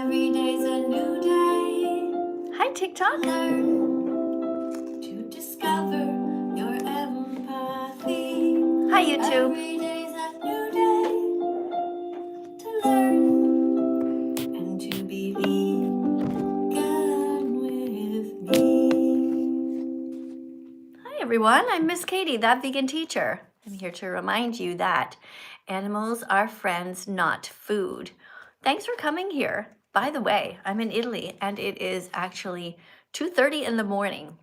Every day's a new day. Hi, TikTok. Learn to discover your empathy. Hi, YouTube. Every day's a new day to learn and to be vegan with me. Hi, everyone. I'm Miss Katie, that vegan teacher. I'm here to remind you that animals are friends, not food. Thanks for coming here. By the way, I'm in Italy and it is actually 2:30 in the morning.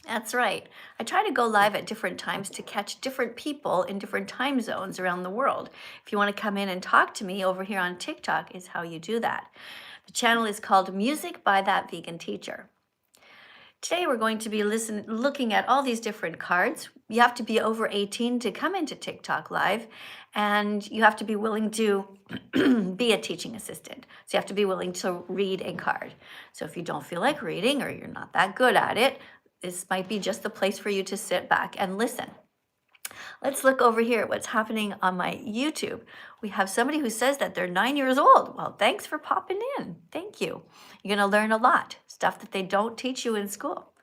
That's right. I try to go live at different times to catch different people in different time zones around the world. If you want to come in and talk to me over here on TikTok is how you do that. The channel is called Music by That Vegan Teacher. Today we're going to be looking at all these different cards. You have to be over 18 to come into TikTok Live, and you have to be willing to be a teaching assistant. So you have to be willing to read a card. So if you don't feel like reading or you're not that good at it, this might be just the place for you to sit back and listen. Let's look over here at what's happening on my YouTube. We have somebody who says that they're 9 years old. Well, thanks for popping in. Thank you. You're going to learn a lot, stuff that they don't teach you in school.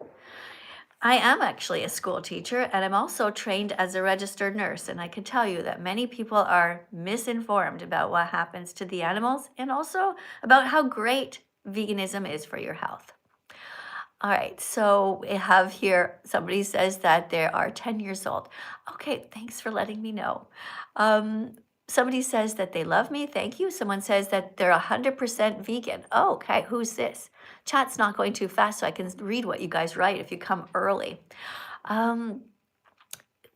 I am actually a school teacher, and I'm also trained as a registered nurse, and I can tell you that many people are misinformed about what happens to the animals and also about how great veganism is for your health. All right, so we have here, somebody says that they are 10 years old. Okay, thanks for letting me know. Somebody says that they love me. Thank you. Someone says that they're 100% vegan. Oh, okay, who's this? Chat's not going too fast, so I can read what you guys write if you come early.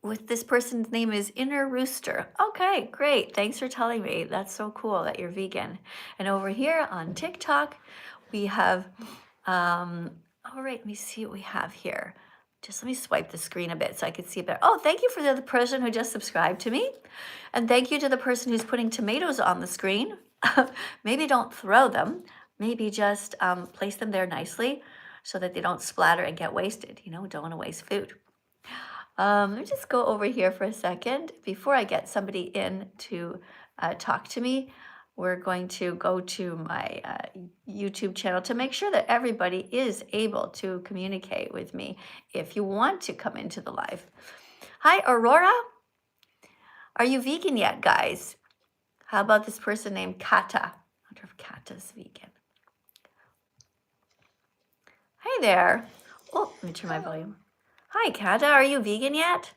With this person's name is Inner Rooster. Okay, great. Thanks for telling me. That's so cool that you're vegan. And over here on TikTok, we have... all right, let me see what we have here. Just let me swipe the screen a bit so I can see a bit. Oh, thank you for the person who just subscribed to me. And thank you to the person who's putting tomatoes on the screen. Maybe don't throw them. Maybe just place them there nicely so that they don't splatter and get wasted. You know, don't want to waste food. Let me just go over here for a second. Before I get somebody in to talk to me, we're going to go to my YouTube channel to make sure that everybody is able to communicate with me if you want to come into the live. Hi, Aurora. Are you vegan yet, guys? How about this person named Kata? I wonder if Kata's vegan. Hi there. Oh, let me turn my volume. Hi, Kata. Are you vegan yet?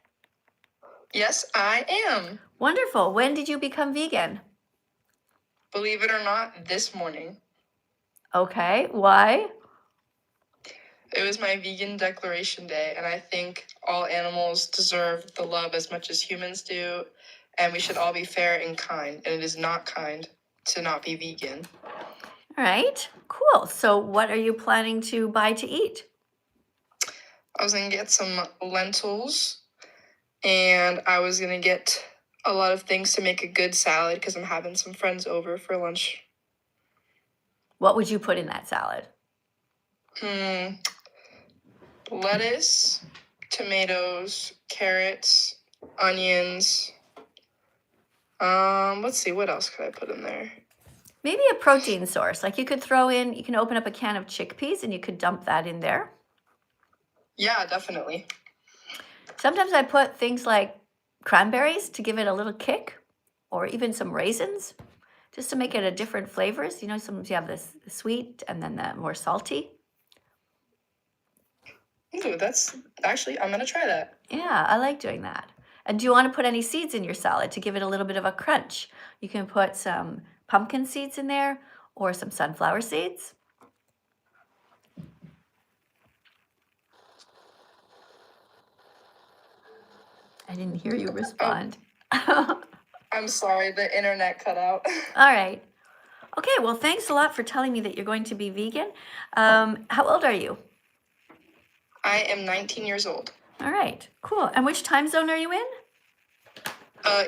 Yes, I am. Wonderful. When did you become vegan? Believe it or not, this morning. Okay, why? It was my vegan declaration day, and I think all animals deserve the love as much as humans do, and we should all be fair and kind, and it is not kind to not be vegan. All right, cool. So what are you planning to buy to eat? I was going to get some lentils, and I was going to get a lot of things to make a good salad because I'm having some friends over for lunch. What would you put in that salad? Lettuce, tomatoes, carrots, onions. Let's see, what else could I put in there? Maybe a protein source. Like you could throw in, you can open up a can of chickpeas and you could dump that in there. Yeah, definitely. Sometimes I put things like cranberries to give it a little kick, or even some raisins, just to make it a different flavors. You know, sometimes you have this sweet and then the more salty. Ooh, that's actually, I'm gonna try that. Yeah, I like doing that. And do you want to put any seeds in your salad to give it a little bit of a crunch? You can put some pumpkin seeds in there or some sunflower seeds. I didn't hear you respond. Oh. I'm sorry, the internet cut out. All right. Okay, well, thanks a lot for telling me that you're going to be vegan. How old are you? I am 19 years old. All right, cool. And which time zone are you in?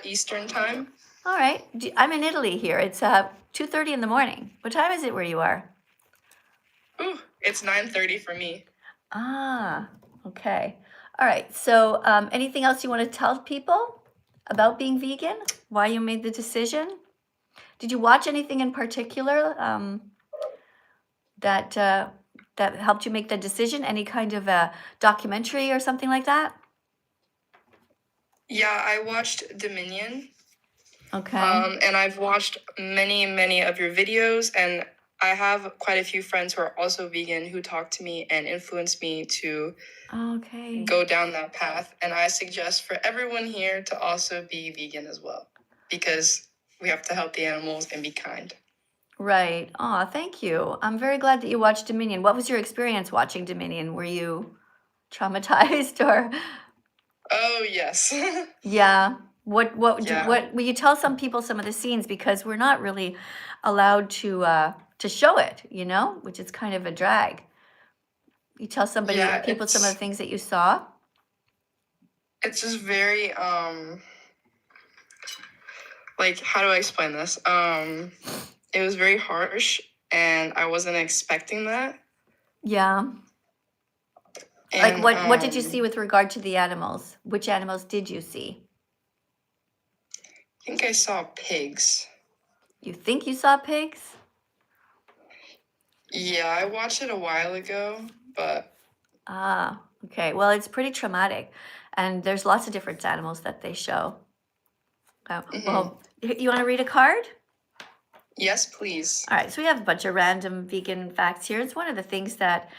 Eastern time. All right. I'm in Italy here. It's 2:30 in the morning. What time is it where you are? Ooh, it's 9:30 for me. Ah, okay. All right. So anything else you want to tell people about being vegan? Why you made the decision? Did you watch anything in particular that helped you make the decision? Any kind of a documentary or something like that? Yeah, I watched Dominion. Okay. And I've watched many of your videos, and I have quite a few friends who are also vegan who talk to me and influence me to Okay. go down that path. And I suggest for everyone here to also be vegan as well, because we have to help the animals and be kind. Right. Oh, thank you. I'm very glad that you watched Dominion. What was your experience watching Dominion? Were you traumatized or Oh, yes. yeah? Yeah. What will you tell some people some of the scenes, because we're not really allowed to show it, which is kind of a drag. You tell somebody Yeah, people some of the things that you saw. it's just very like, how do I explain this? It was very harsh, and I wasn't expecting that. Yeah. Like And what did you see with regard to the animals? Which animals did you see? I think I saw pigs. You think you saw pigs? Yeah, I watched it a while ago, but Ah, okay. Well, it's pretty traumatic, and there's lots of different animals that they show. Well, you want to read a card? yes, please. All right, so we have a bunch of random vegan facts here. It's one of the things that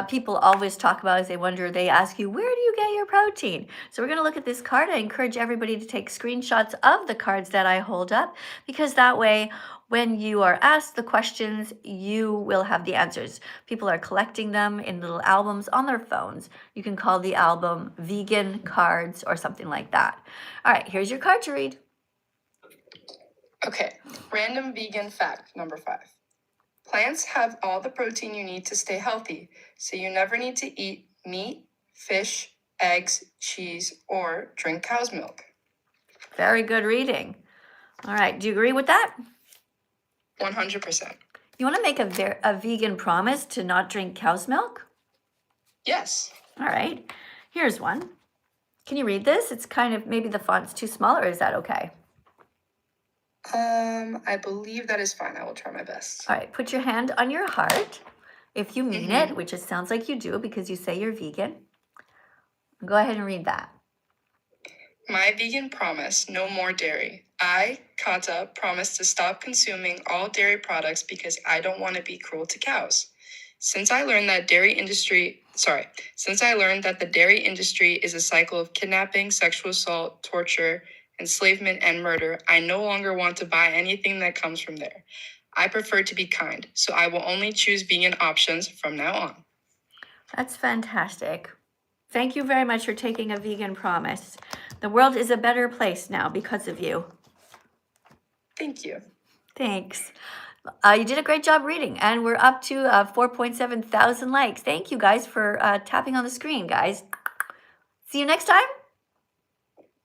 people always talk about as they ask you, where do you get your protein? So we're going to look at this card. I encourage everybody to take screenshots of the cards that I hold up, because that way, when you are asked the questions, you will have the answers. People are collecting them in little albums on their phones. You can call the album Vegan Cards or something like that. All right, here's your card to read. Okay, random vegan fact number 5. Plants have all the protein you need to stay healthy, so you never need to eat meat, fish, eggs, cheese, or drink cow's milk. Very good reading. All right, do you agree with that? 100%. You want to make a vegan promise to not drink cow's milk? Yes. All right, here's one. Can you read this? It's kind of, maybe the font's too small, or is that okay? I believe that is fine. I will try my best. All right, put your hand on your heart if you mean it, which it sounds like you do because you say you're vegan. Go ahead and read that. My vegan promise, no more dairy. I, Kata, promise to stop consuming all dairy products because I don't want to be cruel to cows. Since I learned that the dairy industry is a cycle of kidnapping, sexual assault, torture, enslavement, and murder, I no longer want to buy anything that comes from there. I prefer to be kind, so I will only choose vegan options from now on. That's fantastic. Thank you very much for taking a vegan promise. The world is a better place now because of you. Thank you. Thanks. You did a great job reading, and we're up to 4.7 thousand likes. Thank you guys for tapping on the screen, guys. See you next time.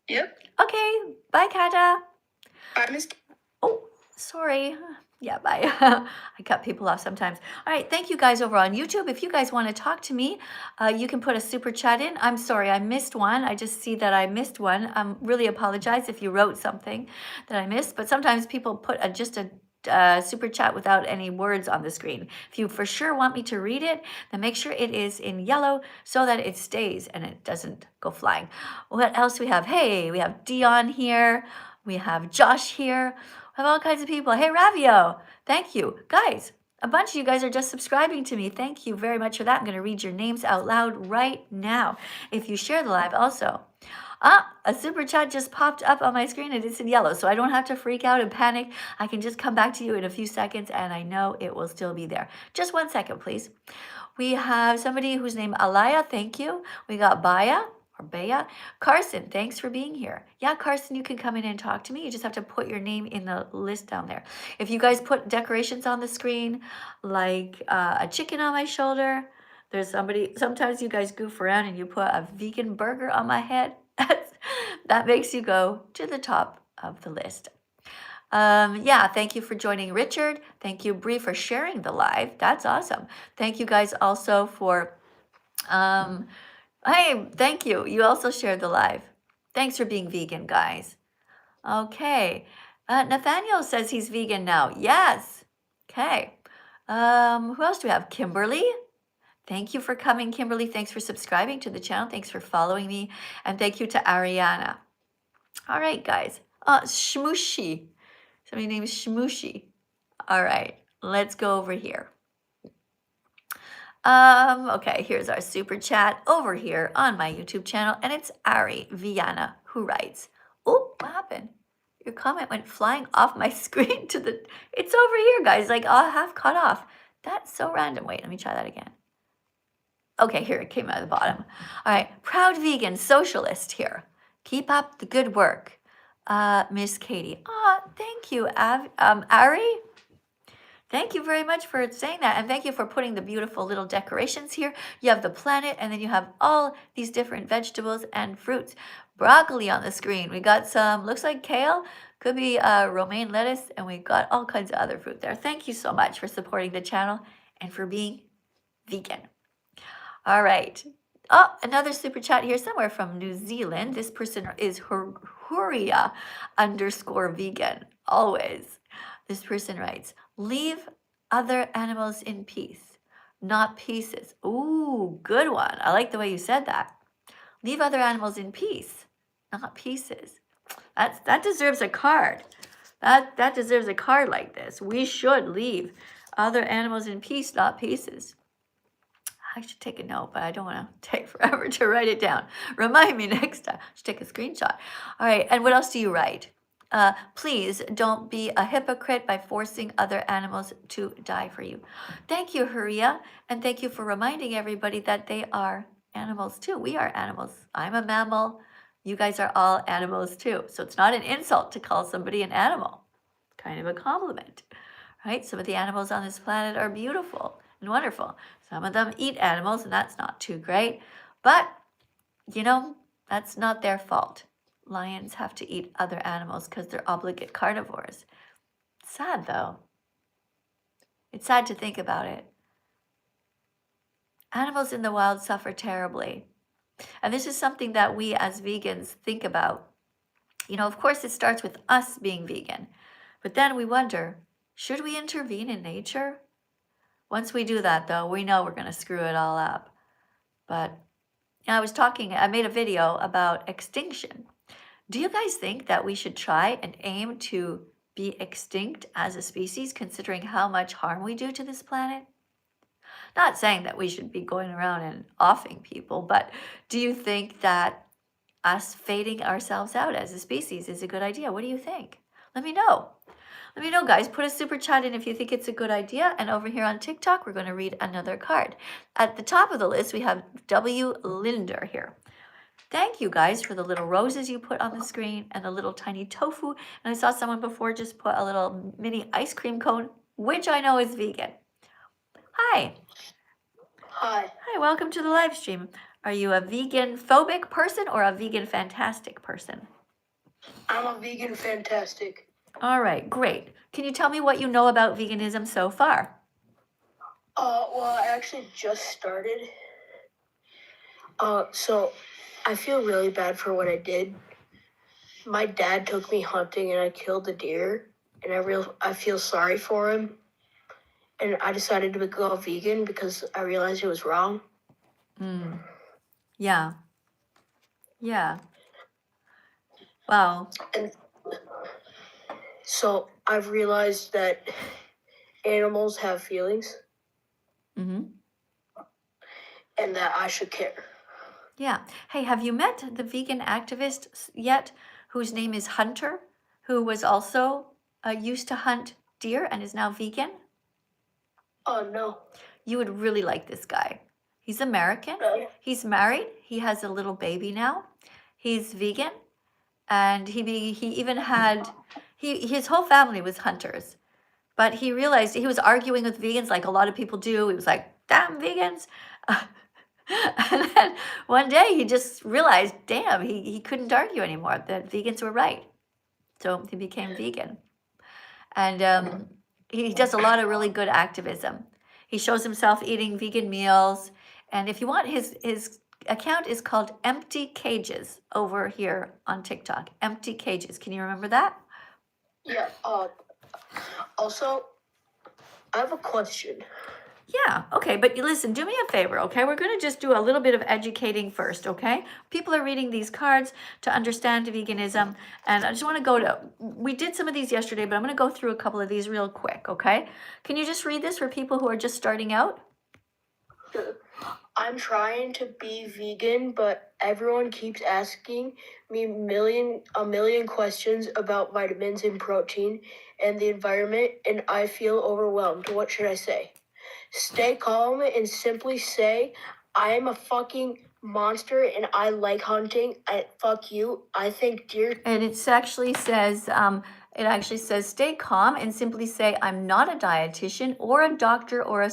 Yep. Okay, bye, Kata. Bye, Miss. Oh, sorry. Yeah, bye. I cut people off sometimes. All right, thank you guys over on YouTube. If you guys want to talk to me, you can put a super chat in. I'm sorry, I missed one. I just see that I missed one. Really apologize if you wrote something that I missed, but sometimes people put just a super chat without any words on the screen. If you for sure want me to read it, then make sure it is in yellow so that it stays and it doesn't go flying. What else we have? Hey, we have Dion here. We have Josh here. We have all kinds of people. Hey, Ravio, thank you. Guys, a bunch of you guys are just subscribing to me. Thank you very much for that. I'm going to read your names out loud right now if you share the live also. A super chat just popped up on my screen and it's in yellow, so I don't have to freak out and panic. I can just come back to you in a few seconds and I know it will still be there. Just 1 second, please. We have somebody who's named Alaya, thank you. We got Baya or Baya. Carson, thanks for being here. Yeah, Carson, you can come in and talk to me. You just have to put your name in the list down there. If you guys put decorations on the screen, like a chicken on my shoulder, there's sometimes you guys goof around and you put a vegan burger on my head. That makes you go to the top of the list. Yeah, thank you for joining, Richard. Thank you, Bree, for sharing the live. That's awesome. Thank you guys also for, hey, thank you. You also shared the live. Thanks for being vegan, guys. Okay. Nathaniel says he's vegan now. Yes. Okay. Who else do we have? Kimberly. Thank you for coming, Kimberly. Thanks for subscribing to the channel. Thanks for following me. And thank you to Ariana. All right, guys. Shmooshi. Somebody named Shmooshi. All right, let's go over here. Okay, here's our super chat over here on my YouTube channel, and it's Ari Viana who writes, oh, what happened? Your comment went flying off my screen to the, it's over here, guys, like I'll have cut off. That's so random. Wait, let me try that again. Okay, here it came out of the bottom. All right, proud vegan socialist here. Keep up the good work, Miss Katie. Thank you, Ari. Thank you very much for saying that, and thank you for putting the beautiful little decorations here. You have the planet, and then you have all these different vegetables and fruits. Broccoli on the screen. We got some, looks like kale, could be romaine lettuce, and we got all kinds of other fruit there. Thank you so much for supporting the channel and for being vegan. All right. Oh, another super chat here somewhere from New Zealand. This person is Huria_vegan, always. This person writes, leave other animals in peace, not pieces. Ooh, good one. I like the way you said that. Leave other animals in peace, not pieces. That deserves a card. That deserves a card like this. We should leave other animals in peace, not pieces. I should take a note, but I don't want to take forever to write it down. Remind me next time. I should take a screenshot. All right, and what else do you write? Please don't be a hypocrite by forcing other animals to die for you. Thank you, Huria, and thank you for reminding everybody that they are animals too. We are animals. I'm a mammal. You guys are all animals too. So it's not an insult to call somebody an animal. It's kind of a compliment, right? Some of the animals on this planet are beautiful and wonderful. Some of them eat animals, and that's not too great. But, you know, that's not their fault. Lions have to eat other animals because they're obligate carnivores. Sad, though. It's sad to think about it. Animals in the wild suffer terribly. And this is something that we as vegans think about. You know, of course, it starts with us being vegan. But then we wonder, should we intervene in nature? Once we do that, though, we know we're going to screw it all up. But you know, I made a video about extinction. Do you guys think that we should try and aim to be extinct as a species, considering how much harm we do to this planet? Not saying that we should be going around and offing people, but do you think that us fading ourselves out as a species is a good idea? What do you think? Let me know. Let me know, guys. Put a super chat in if you think it's a good idea. And over here on TikTok, we're going to read another card. At the top of the list, we have W. Linder here. Thank you, guys, for the little roses you put on the screen and the little tiny tofu. And I saw someone before just put a little mini ice cream cone, which I know is vegan. Hi. Hi. Hi, welcome to the live stream. Are you a vegan-phobic person or a vegan-fantastic person? I'm a vegan fantastic. All right, great. Can you tell me what you know about veganism so far? Well, I actually just started. So I feel really bad for what I did. My dad took me hunting and I killed a deer, and I feel sorry for him. And I decided to go vegan because I realized it was wrong. Yeah. Yeah. Wow. And so I've realized that animals have feelings Mm-hmm. and that I should care. Yeah. Hey, have you met the vegan activist yet whose name is Hunter, who was also used to hunt deer and is now vegan? Oh, no. You would really like this guy. He's American. Really? He's married. He has a little baby now. He's vegan. And he even had, his whole family was hunters. But he realized he was arguing with vegans like a lot of people do. He was like, damn vegans. And then one day he just realized, damn, he couldn't argue anymore, that vegans were right. So he became vegan. And he does a lot of really good activism. He shows himself eating vegan meals. And if you want, his account is called Empty Cages over here on TikTok. Empty Cages. Can you remember that? Yeah. Also, I have a question. Yeah, okay, but you listen, do me a favor, okay? We're going to just do a little bit of educating first, okay? People are reading these cards to understand veganism, and I just want to we did some of these yesterday, but I'm going to go through a couple of these real quick, okay? Can you just read this for people who are just starting out? I'm trying to be vegan, but everyone keeps asking me a million questions about vitamins and protein and the environment, and I feel overwhelmed. What should I say? Stay calm and simply say, I am a fucking monster and I like hunting. Fuck you. I think deer. And it actually says, stay calm and simply say, I'm not a dietitian or a doctor or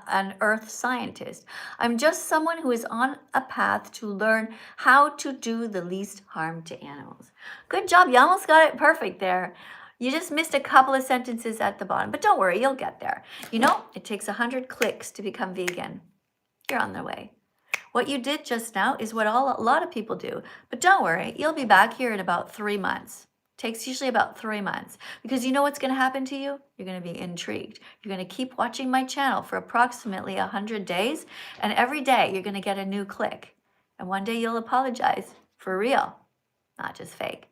an earth scientist. I'm just someone who is on a path to learn how to do the least harm to animals. Good job. You almost got it perfect there. You just missed a couple of sentences at the bottom, but don't worry, you'll get there. You know, it takes 100 clicks to become vegan. You're on the way. What you did just now is what a lot of people do. But don't worry, you'll be back here in about 3 months. Takes usually about 3 months. Because you know what's going to happen to you? You're going to be intrigued. You're going to keep watching my channel for approximately 100 days. And every day you're going to get a new click. And one day you'll apologize. For real. Not just fake.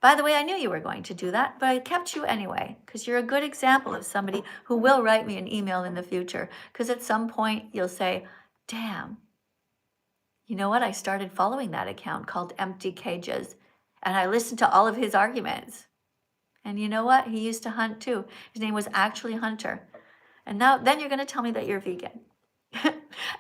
By the way, I knew you were going to do that, but I kept you anyway, because you're a good example of somebody who will write me an email in the future. Because at some point you'll say, damn, you know what? I started following that account called Empty Cages, and I listened to all of his arguments. And you know what? He used to hunt too. His name was actually Hunter. And then you're going to tell me that you're vegan.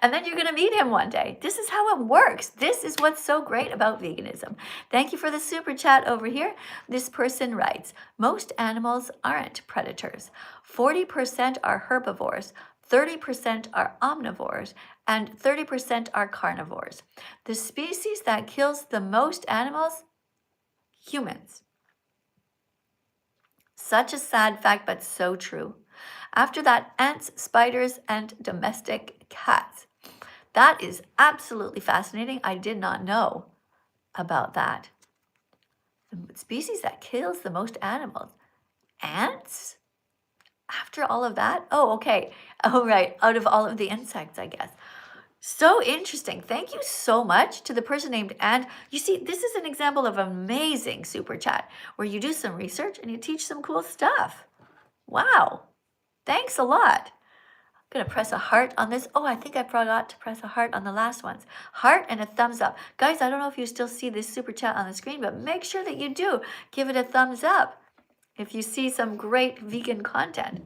And then you're going to meet him one day. This is how it works. This is what's so great about veganism. Thank you for the super chat over here. This person writes, most animals aren't predators. 40% are herbivores, 30% are omnivores, and 30% are carnivores. The species that kills the most animals? Humans. Such a sad fact, but so true. After that, ants, spiders, and domestic cats. That is absolutely fascinating. I did not know about that. The species that kills the most animals. Ants? After all of that? Oh, okay. Oh, right. Out of all of the insects, I guess. So interesting. Thank you so much to the person named Ant. You see, this is an example of amazing super chat where you do some research and you teach some cool stuff. Wow. Thanks a lot. I'm going to press a heart on this. Oh, I think I forgot to press a heart on the last ones. Heart and a thumbs up. Guys, I don't know if you still see this super chat on the screen, but make sure that you do. Give it a thumbs up if you see some great vegan content.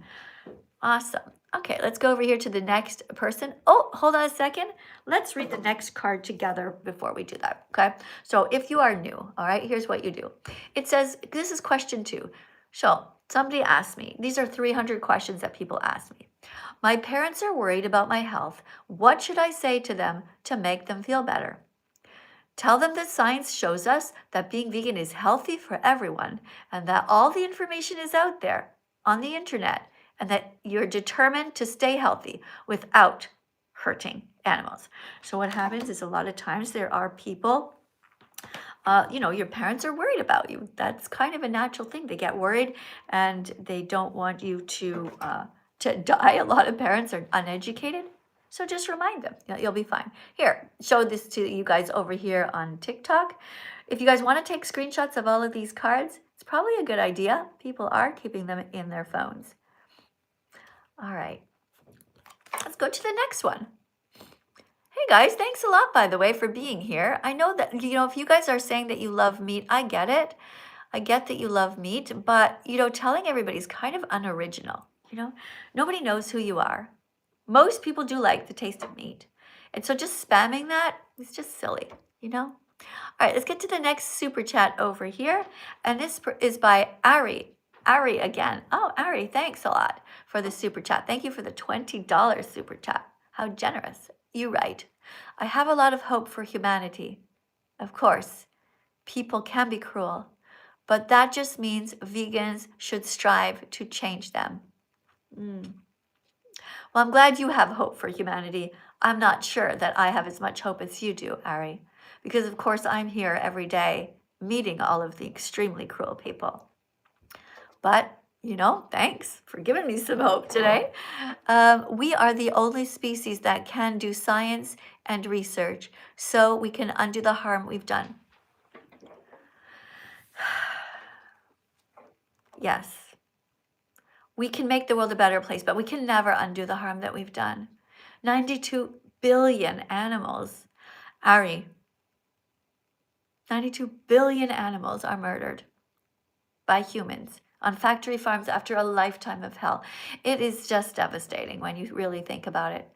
Awesome. Okay, let's go over here to the next person. Oh, hold on a second. Let's read the next card together before we do that, okay? So if you are new, all right, here's what you do. It says, this is question 2. So somebody asked me, these are 300 questions that people ask me. My parents are worried about my health. What should I say to them to make them feel better? Tell them that science shows us that being vegan is healthy for everyone and that all the information is out there on the internet and that you're determined to stay healthy without hurting animals. So what happens is a lot of times there are people, your parents are worried about you. That's kind of a natural thing. They get worried and they don't want you to die. A lot of parents are uneducated. So just remind them, you'll be fine. Here, show this to you guys over here on TikTok. If you guys want to take screenshots of all of these cards, it's probably a good idea. People are keeping them in their phones. All right, let's go to the next one. Hey guys, thanks a lot, by the way, for being here. I know that, if you guys are saying that you love meat, I get it. I get that you love meat, but, telling everybody is kind of unoriginal. Nobody knows who you are. Most people do like the taste of meat. And so just spamming that is just silly, All right, let's get to the next super chat over here. And this is by Ari. Ari again. Oh, Ari, thanks a lot for the super chat. Thank you for the $20 super chat. How generous. You write, I have a lot of hope for humanity. Of course, people can be cruel, but that just means vegans should strive to change them. Well, I'm glad you have hope for humanity. I'm not sure that I have as much hope as you do, Ari, because of course I'm here every day meeting all of the extremely cruel people. But Thanks for giving me some hope today. We are the only species that can do science and research so we can undo the harm we've done. Yes, we can make the world a better place, but we can never undo the harm that we've done. 92 billion animals, Ari, 92 billion animals are murdered by humans on factory farms after a lifetime of hell. It is just devastating when you really think about it.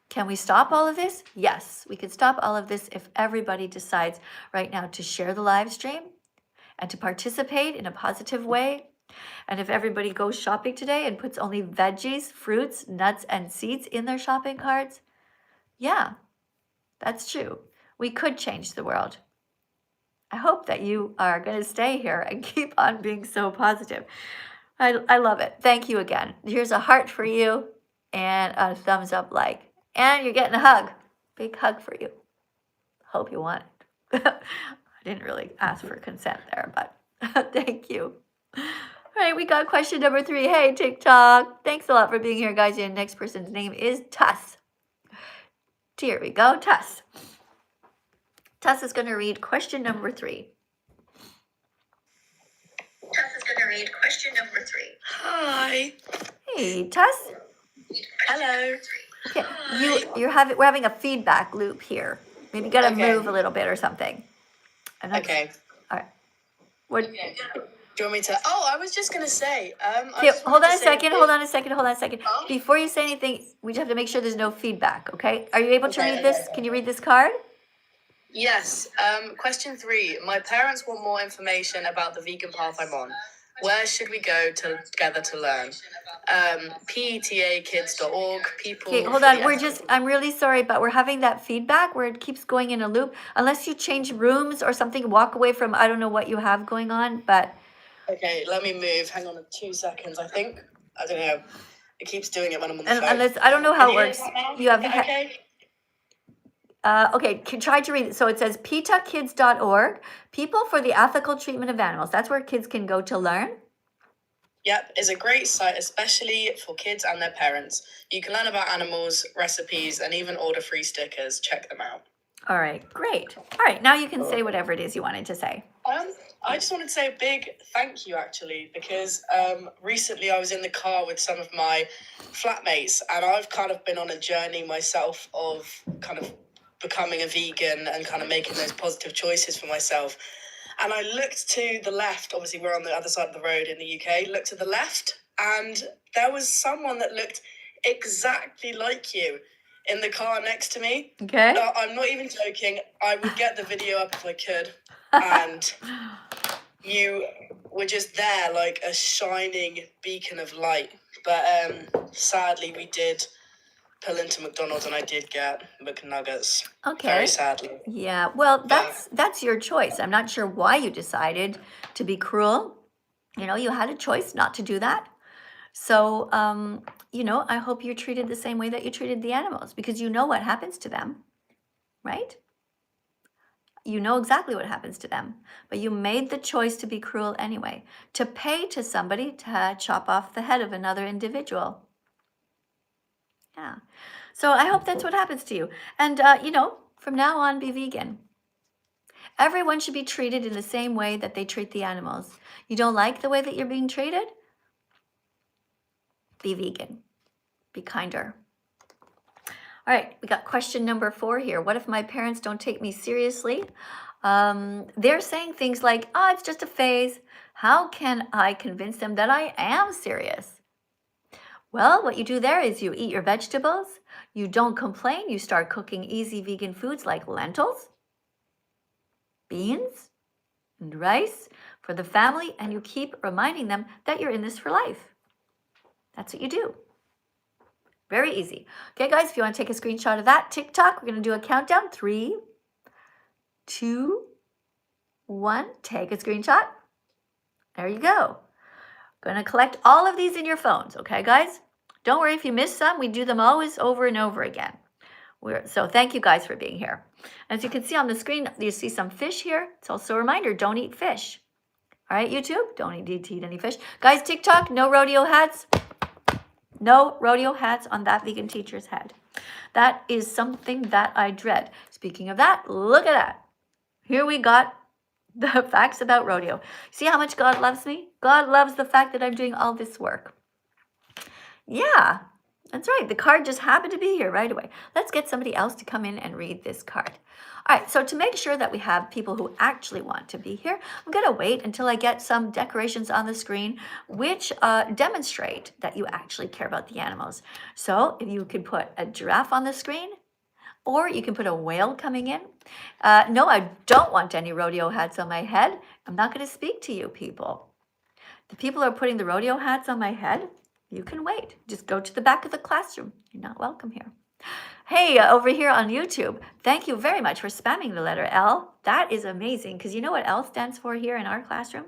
Can we stop all of this? Yes, we can stop all of this if everybody decides right now to share the live stream and to participate in a positive way. And if everybody goes shopping today and puts only veggies, fruits, nuts, and seeds in their shopping carts, yeah, that's true. We could change the world. I hope that you are going to stay here and keep on being so positive. I love it. Thank you again. Here's a heart for you and a thumbs up like. And you're getting a hug. Big hug for you. Hope you want it. I didn't really ask for consent there, but thank you. All right, we got question number 3. Hey, TikTok. Thanks a lot for being here, guys. Your next person's name is Tuss. Here we go, Tuss. Tuss is going to read question number 3. Tuss is going to read question number 3. Hi. Hey, Tuss. Hello. Okay, we're having a feedback loop here. Maybe you got to Okay. move a little bit or something. And that's- Okay. All right. What? Do you want me to? Oh, I was just gonna say. Okay, hold on a second. Hold on a second. Oh. Before you say anything, we just have to make sure there's no feedback. Okay? Are you able to Okay, read this? okay. Can you read this card? Yes. Question 3. My parents want more information about the vegan path I'm on. Where should we go together to learn? PETA Kids.org. People. Okay, hold for on. the I'm really sorry, but we're having that feedback where it keeps going in a loop. Unless you change rooms or something, walk away from, I don't know what you have going on, but Okay, let me move. Hang on 2 seconds. I think. I don't know. It keeps doing it when I'm on the phone. unless, I don't know how Can it you works. hear that now? You have, Is that okay? Okay, try to read it. So it says PETAKids.org, People for the Ethical Treatment of Animals. That's where kids can go to learn. Yep, is a great site, especially for kids and their parents. You can learn about animals, recipes, and even order free stickers. Check them out. All right, great. All right, now you can say whatever it is you wanted to say. I just wanted to say a big thank you, actually, because recently I was in the car with some of my flatmates, and I've kind of been on a journey myself of kind of becoming a vegan and kind of making those positive choices for myself. And I looked to the left, obviously we're on the other side of the road in the UK, looked to the left, and there was someone that looked exactly like you in the car next to me. Okay. No, I'm not even joking. I would get the video up if I could. And you were just there like a shining beacon of light. But sadly, we did pull into McDonald's and I did get McNuggets. Okay. Very sadly. Yeah, well, that's your choice. I'm not sure why you decided to be cruel. You had a choice not to do that. So, I hope you're treated the same way that you treated the animals because you know what happens to them, right? You know exactly what happens to them, but you made the choice to be cruel anyway, to pay to somebody to chop off the head of another individual. Yeah. So I hope that's what happens to you. And, from now on, be vegan. Everyone should be treated in the same way that they treat the animals. You don't like the way that you're being treated? Be vegan. Be kinder. All right, we got question number 4 here. What if my parents don't take me seriously? They're saying things like, oh, it's just a phase. How can I convince them that I am serious? Well, what you do there is you eat your vegetables, you don't complain, you start cooking easy vegan foods like lentils, beans, and rice for the family, and you keep reminding them that you're in this for life. That's what you do. Very easy. Okay, guys, if you want to take a screenshot of that TikTok, we're going to do a countdown. 3, 2, 1. Take a screenshot. There you go. Going to collect all of these in your phones, okay, guys? Don't worry if you miss some. We do them always over and over again. So thank you guys for being here. As you can see on the screen, you see some fish here. It's also a reminder, don't eat fish. All right, YouTube, don't need to eat any fish. Guys, TikTok, no rodeo hats. No rodeo hats on that vegan teacher's head. That is something that I dread. Speaking of that, look at that. Here we got the facts about rodeo. See how much God loves me? God loves the fact that I'm doing all this work. Yeah, that's right. The card just happened to be here right away. Let's get somebody else to come in and read this card. All right, so to make sure that we have people who actually want to be here, I'm going to wait until I get some decorations on the screen which demonstrate that you actually care about the animals. So if you could put a giraffe on the screen, or you can put a whale coming in. No, I don't want any rodeo hats on my head. I'm not going to speak to you people. The people who are putting the rodeo hats on my head, you can wait. Just go to the back of the classroom. You're not welcome here. Hey, over here on YouTube, thank you very much for spamming the letter L. That is amazing, because you know what L stands for here in our classroom?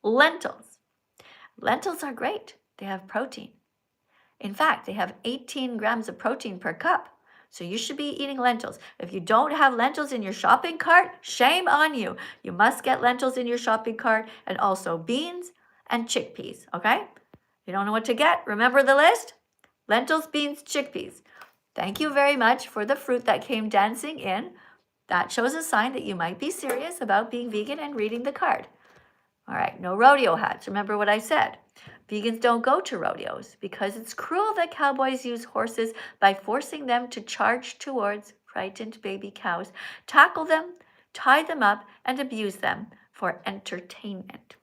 Lentils. Lentils are great. They have protein. In fact, they have 18 grams of protein per cup. So you should be eating lentils. If you don't have lentils in your shopping cart, shame on you. You must get lentils in your shopping cart, and also beans and chickpeas, okay? You don't know what to get? Remember the list? Lentils, beans, chickpeas. Thank you very much for the fruit that came dancing in. That shows a sign that you might be serious about being vegan and reading the card. All right, no rodeo hats. Remember what I said. Vegans don't go to rodeos because it's cruel that cowboys use horses by forcing them to charge towards frightened baby cows, tackle them, tie them up, and abuse them for entertainment.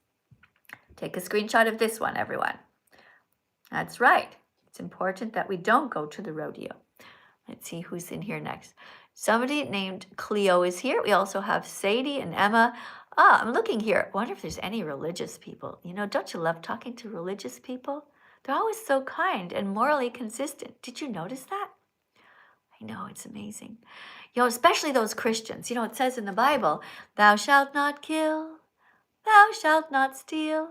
Take a screenshot of this one, everyone. That's right. It's important that we don't go to the rodeo. Let's see who's in here next. Somebody named Cleo is here. We also have Sadie and Emma. I'm looking here. I wonder if there's any religious people. You know, don't you love talking to religious people? They're always so kind and morally consistent. Did you notice that? I know, it's amazing. You know, especially those Christians. You know, it says in the Bible, thou shalt not kill, thou shalt not steal.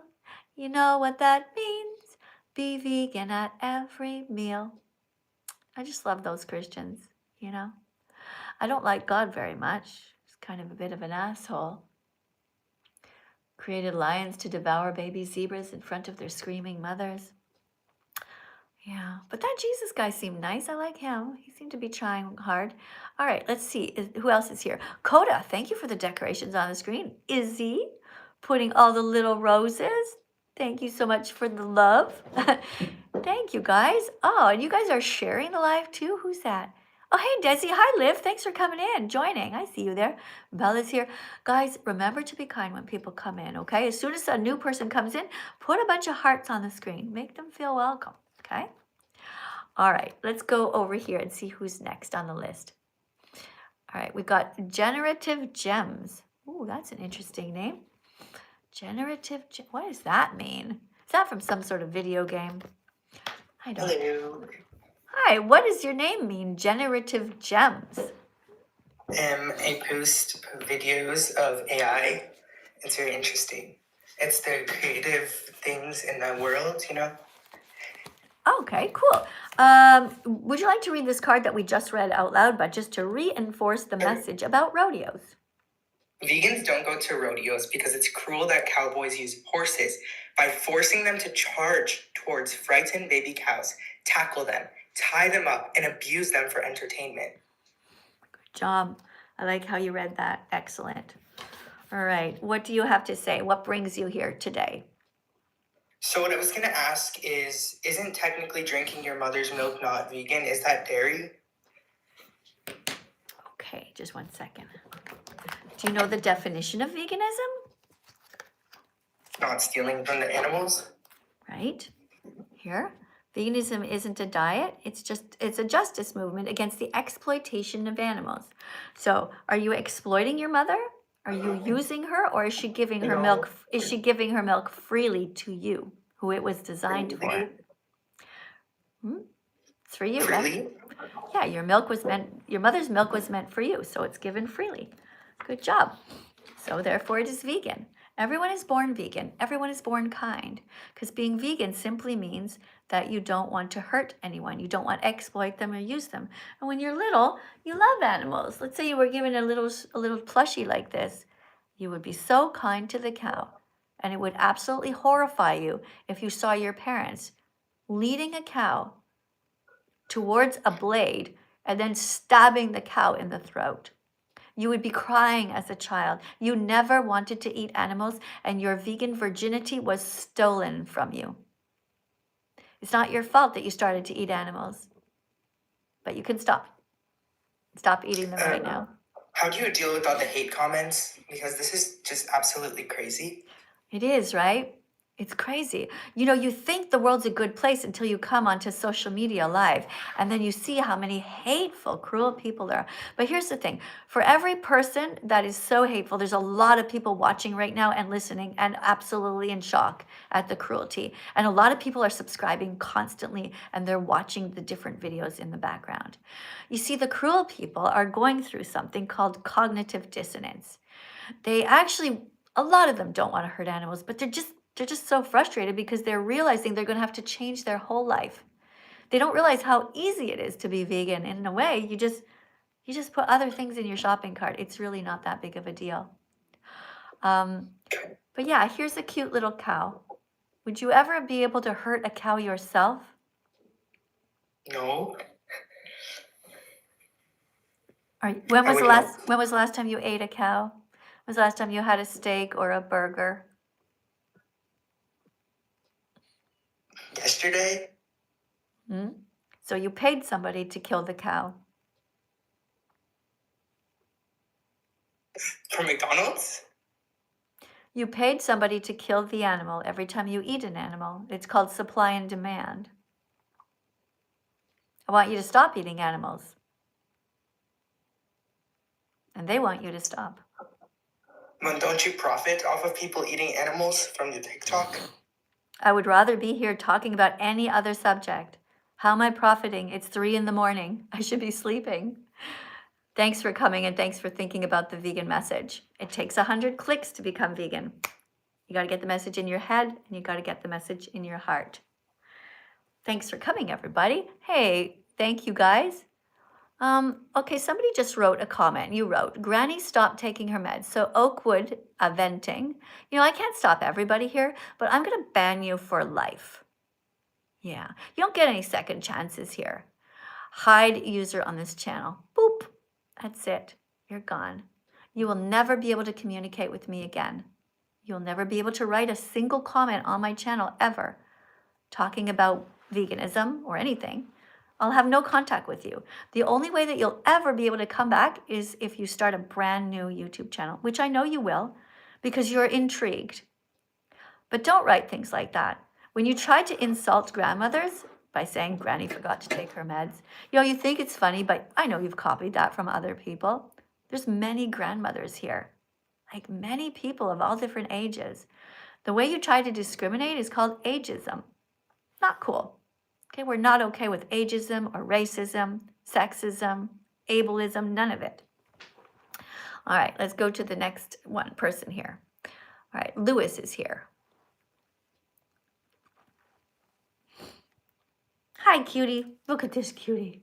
You know what that means? Be vegan at every meal. I just love those Christians, you know. I don't like God very much. He's kind of a bit of an asshole. Created lions to devour baby zebras in front of their screaming mothers. Yeah, but that Jesus guy seemed nice. I like him. He seemed to be trying hard. All right, let's see. Who else is here? Coda, thank you for the decorations on the screen. Izzy, putting all the little roses. Thank you so much for the love. Thank you, guys. Oh, and you guys are sharing the live too? Who's that? Oh, hey, Desi. Hi, Liv. Thanks for coming in, joining. I see you there. Bella's here. Guys, remember to be kind when people come in, okay? As soon as a new person comes in, put a bunch of hearts on the screen. Make them feel welcome, okay? All right, let's go over here and see who's next on the list. All right, we got Generative Gems. Ooh, that's an interesting name. What does that mean? Is that from some sort of video game? I don't know. Hello. Hi, what does your name mean? Generative Gems. I post videos of AI. It's very interesting. It's the creative things in the world, you know? Okay, cool. Would you like to read this card that we just read out loud, but just to reinforce the message about rodeos? Vegans don't go to rodeos because it's cruel that cowboys use horses by forcing them to charge towards frightened baby cows, tackle them, tie them up, and abuse them for entertainment. Good job. I like how you read that. Excellent. All right, what do you have to say? What brings you here today? So what I was going to ask is, isn't technically drinking your mother's milk not vegan? Is that dairy? Okay, just 1 second. Do you know the definition of veganism? Not stealing from the animals? Right? Here. Veganism isn't a diet. It's a justice movement against the exploitation of animals. So, are you exploiting your mother? Are you using her, or is she giving her milk? Is she giving her milk freely to you, who it was designed for? It's for you, right? Really? Yeah, your mother's milk was meant for you, so it's given freely. Good job. So therefore it is vegan. Everyone is born vegan. Everyone is born kind. Because being vegan simply means that you don't want to hurt anyone. You don't want to exploit them or use them. And when you're little, you love animals. Let's say you were given a little plushie like this. You would be so kind to the cow. And it would absolutely horrify you if you saw your parents leading a cow towards a blade and then stabbing the cow in the throat. You would be crying as a child. You never wanted to eat animals, and your vegan virginity was stolen from you. It's not your fault that you started to eat animals, but you can stop. Stop eating them right now. How do you deal with all the hate comments? Because this is just absolutely crazy. It is, right? It's crazy. You know, you think the world's a good place until you come onto social media live, and then you see how many hateful, cruel people there are. But here's the thing. For every person that is so hateful, there's a lot of people watching right now and listening and absolutely in shock at the cruelty. And a lot of people are subscribing constantly, and they're watching the different videos in the background. You see, the cruel people are going through something called cognitive dissonance. They actually, a lot of them don't want to hurt animals, but they're just so frustrated because they're realizing they're going to have to change their whole life. They don't realize how easy it is to be vegan. In a way, you just put other things in your shopping cart. It's really not that big of a deal. But yeah, here's a cute little cow. Would you ever be able to hurt a cow yourself? No. When was would not. the last time you ate a cow? When was the last time you had a steak or a burger? Yesterday? So you paid somebody to kill the cow. From McDonald's? You paid somebody to kill the animal every time you eat an animal. It's called supply and demand. I want you to stop eating animals. And they want you to stop. Mom, don't you profit off of people eating animals from your TikTok? I would rather be here talking about any other subject. How am I profiting? It's 3 a.m. I should be sleeping. Thanks for coming, and thanks for thinking about the vegan message. It takes 100 clicks to become vegan. You got to get the message in your head, and you got to get the message in your heart. Thanks for coming, everybody. Hey, thank you, guys. Okay, somebody just wrote a comment. You wrote, Granny stopped taking her meds. So Oakwood venting. You know, I can't stop everybody here, but I'm going to ban you for life. Yeah, you don't get any second chances here. Hide user on this channel. Boop. That's it. You're gone. You will never be able to communicate with me again. You'll never be able to write a single comment on my channel ever talking about veganism or anything. I'll have no contact with you. The only way that you'll ever be able to come back is if you start a brand new YouTube channel, which I know you will because you're intrigued. But don't write things like that. When you try to insult grandmothers by saying Granny forgot to take her meds, you know, you think it's funny, but I know you've copied that from other people. There's many grandmothers here, like many people of all different ages. The way you try to discriminate is called ageism. Not cool. Okay, we're not okay with ageism or racism, sexism, ableism, none of it. All right, let's go to the next person here. All right, Lewis is here. Hi, cutie. Look at this cutie.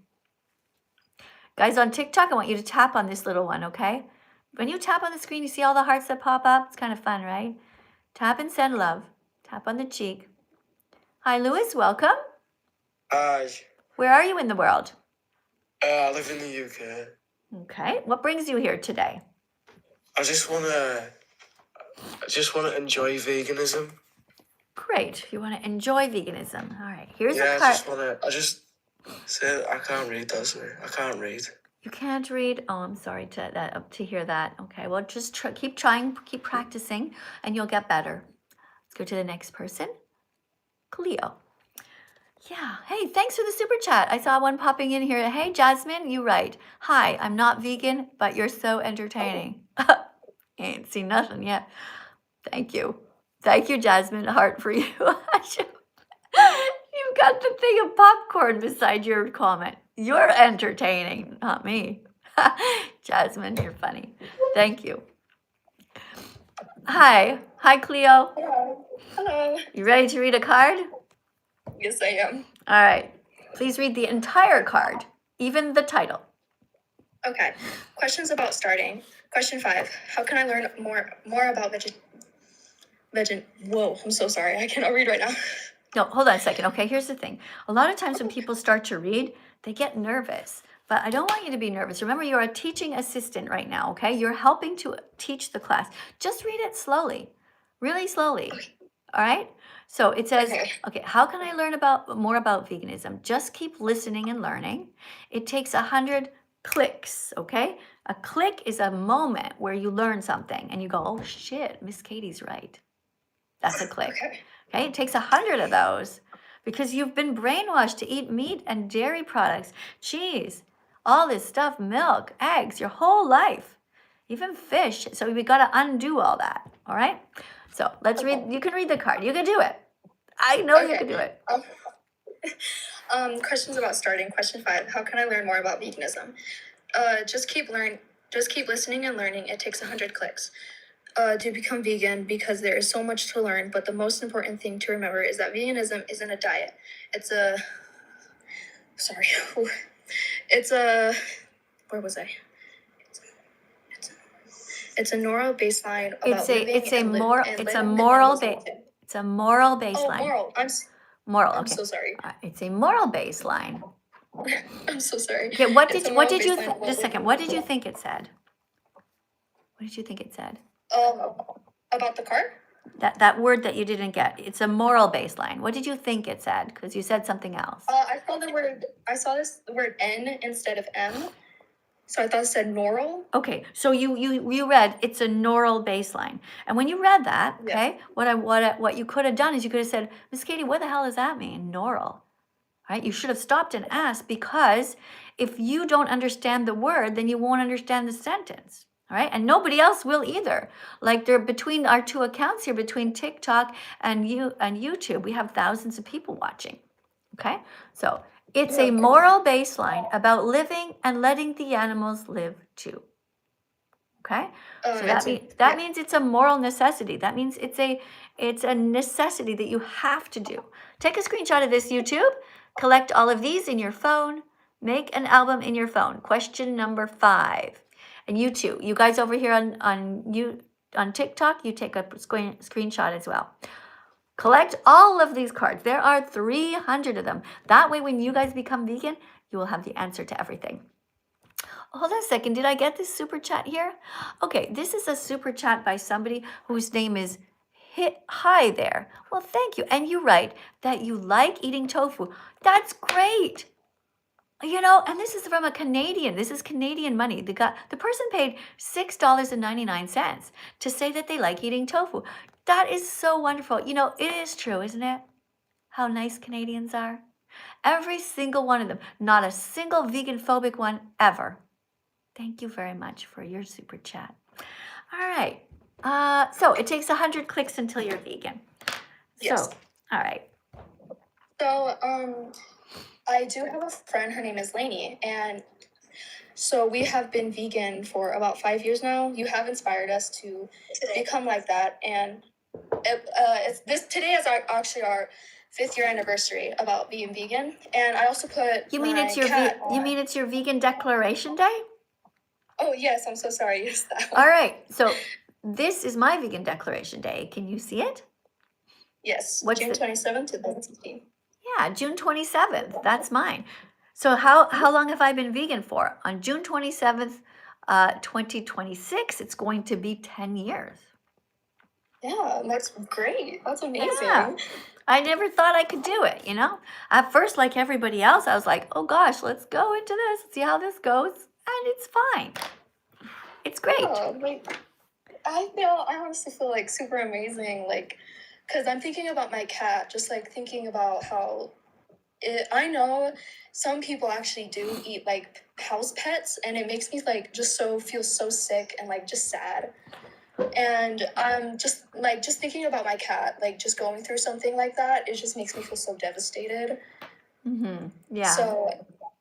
Guys, on TikTok, I want you to tap on this little one, okay? When you tap on the screen, you see all the hearts that pop up? It's kind of fun, right? Tap and send love. Tap on the cheek. Hi, Lewis. Welcome. Hi. Where are you in the world? I live in the UK. Okay. What brings you here today? I just wanna enjoy veganism. Great. You want to enjoy veganism. All right. Here's Yeah, a card. I can't read, doesn't it? I can't read. You can't read? Oh, I'm sorry to hear that. Okay. Well, just keep trying, keep practicing, and you'll get better. Let's go to the next person. Cleo. Yeah. Hey, thanks for the super chat. I saw one popping in here. Hey, Jasmine, you right. Hi, I'm not vegan, but you're so entertaining. Ain't seen nothing yet. Thank you. Thank you, Jasmine. Heart for you. You've got the thing of popcorn beside your comment. You're entertaining, not me. Jasmine, you're funny. Thank you. Hi. Hi, Cleo. Hello. Hello. You ready to read a card? Yes, I am. All right. Please read the entire card, even the title. Okay. Questions about starting. Question 5. How can I learn more about Whoa, I'm so sorry. I cannot read right now. No, hold on a second. Okay, here's the thing. A lot of times when people start to read, they get nervous. But I don't want you to be nervous. Remember, you're a teaching assistant right now, okay? You're helping to teach the class. Just read it slowly, really slowly. All right? So it says, okay, how can I learn more about veganism? Just keep listening and learning. It takes 100 clicks, okay? A click is a moment where you learn something and you go, oh shit, Miss Katie's right. That's a click. Okay, it takes 100 of those because you've been brainwashed to eat meat and dairy products, cheese, all this stuff, milk, eggs, your whole life, even fish. So we got to undo all that. All right. So let's read. You can read the card. You can do it. I know you can do it. Questions about starting. Question 5. How can I learn more about veganism? Just keep listening and learning. It takes 100 clicks. To become vegan because there is so much to learn, but the most important thing to remember is that veganism isn't a diet. It's a where was I? It's a moral baseline about It's a moral baseline. Oh, Moral. I'm Okay. so sorry. It's a moral baseline. I'm so sorry. Okay. What did you just a second? What did you think it said? What did you think it said? About the card? That word that you didn't get. It's a moral baseline. What did you think it said? Because you said something else. I saw the word N instead of M. So I thought it said neural. Okay, so you read it's a neural baseline, and when you read that, okay, what you could have done is you could have said, Miss Katie, what the hell does that mean, neural? Right? You should have stopped and asked, because if you don't understand the word, then you won't understand the sentence. All right, and nobody else will either. Like, they're between our two accounts here, between TikTok and YouTube, we have thousands of people watching. Okay, so it's a moral baseline about living and letting the animals live too. Okay, so that means it's a moral necessity. That means it's a necessity that you have to do. Take a screenshot of this, YouTube. Collect all of these in your phone. Make an album in your phone. Question number 5. And you too. You guys over here on TikTok, you take a screenshot as well. Collect all of these cards. There are 300 of them. That way, when you guys become vegan, you will have the answer to everything. Hold on a second. Did I get this super chat here? Okay, this is a super chat by somebody whose name is Hi there. Well, thank you. And you write that you like eating tofu. That's great. You know, and this is from a Canadian. This is Canadian money. The person paid $6.99 to say that they like eating tofu. That is so wonderful. You know, it is true, isn't it? How nice Canadians are. Every single one of them. Not a single vegan phobic one ever. Thank you very much for your super chat. All right. So it takes 100 clicks until you're vegan. Yes. So, all right. So, I do have a friend, her name is Lainey, and so we have been vegan for about 5 years now. You have inspired us to become like that, and today is actually our 5th year anniversary about being vegan, and I also put You mean it's your vegan declaration day? Oh yes, I'm so sorry. Yes, that one. All right. So this is my vegan declaration day. Can you see it? Yes. What's June 27th, 2016. Yeah, June 27th. That's mine. So how long have I been vegan for? On June 27th, 2026, it's going to be 10 years. Yeah, that's great. That's amazing. Yeah. I never thought I could do it, you know? At first, like everybody else, I was like, oh gosh, let's go into this, see how this goes. And it's fine. It's great. Yeah, I honestly feel like super amazing, like, because I'm thinking about my cat, just like thinking about how I know some people actually do eat like house pets, and it makes me like just feel so sick and like just sad. And just thinking about my cat, like just going through something like that, it just makes me feel so devastated. Mm-hmm. Yeah. So,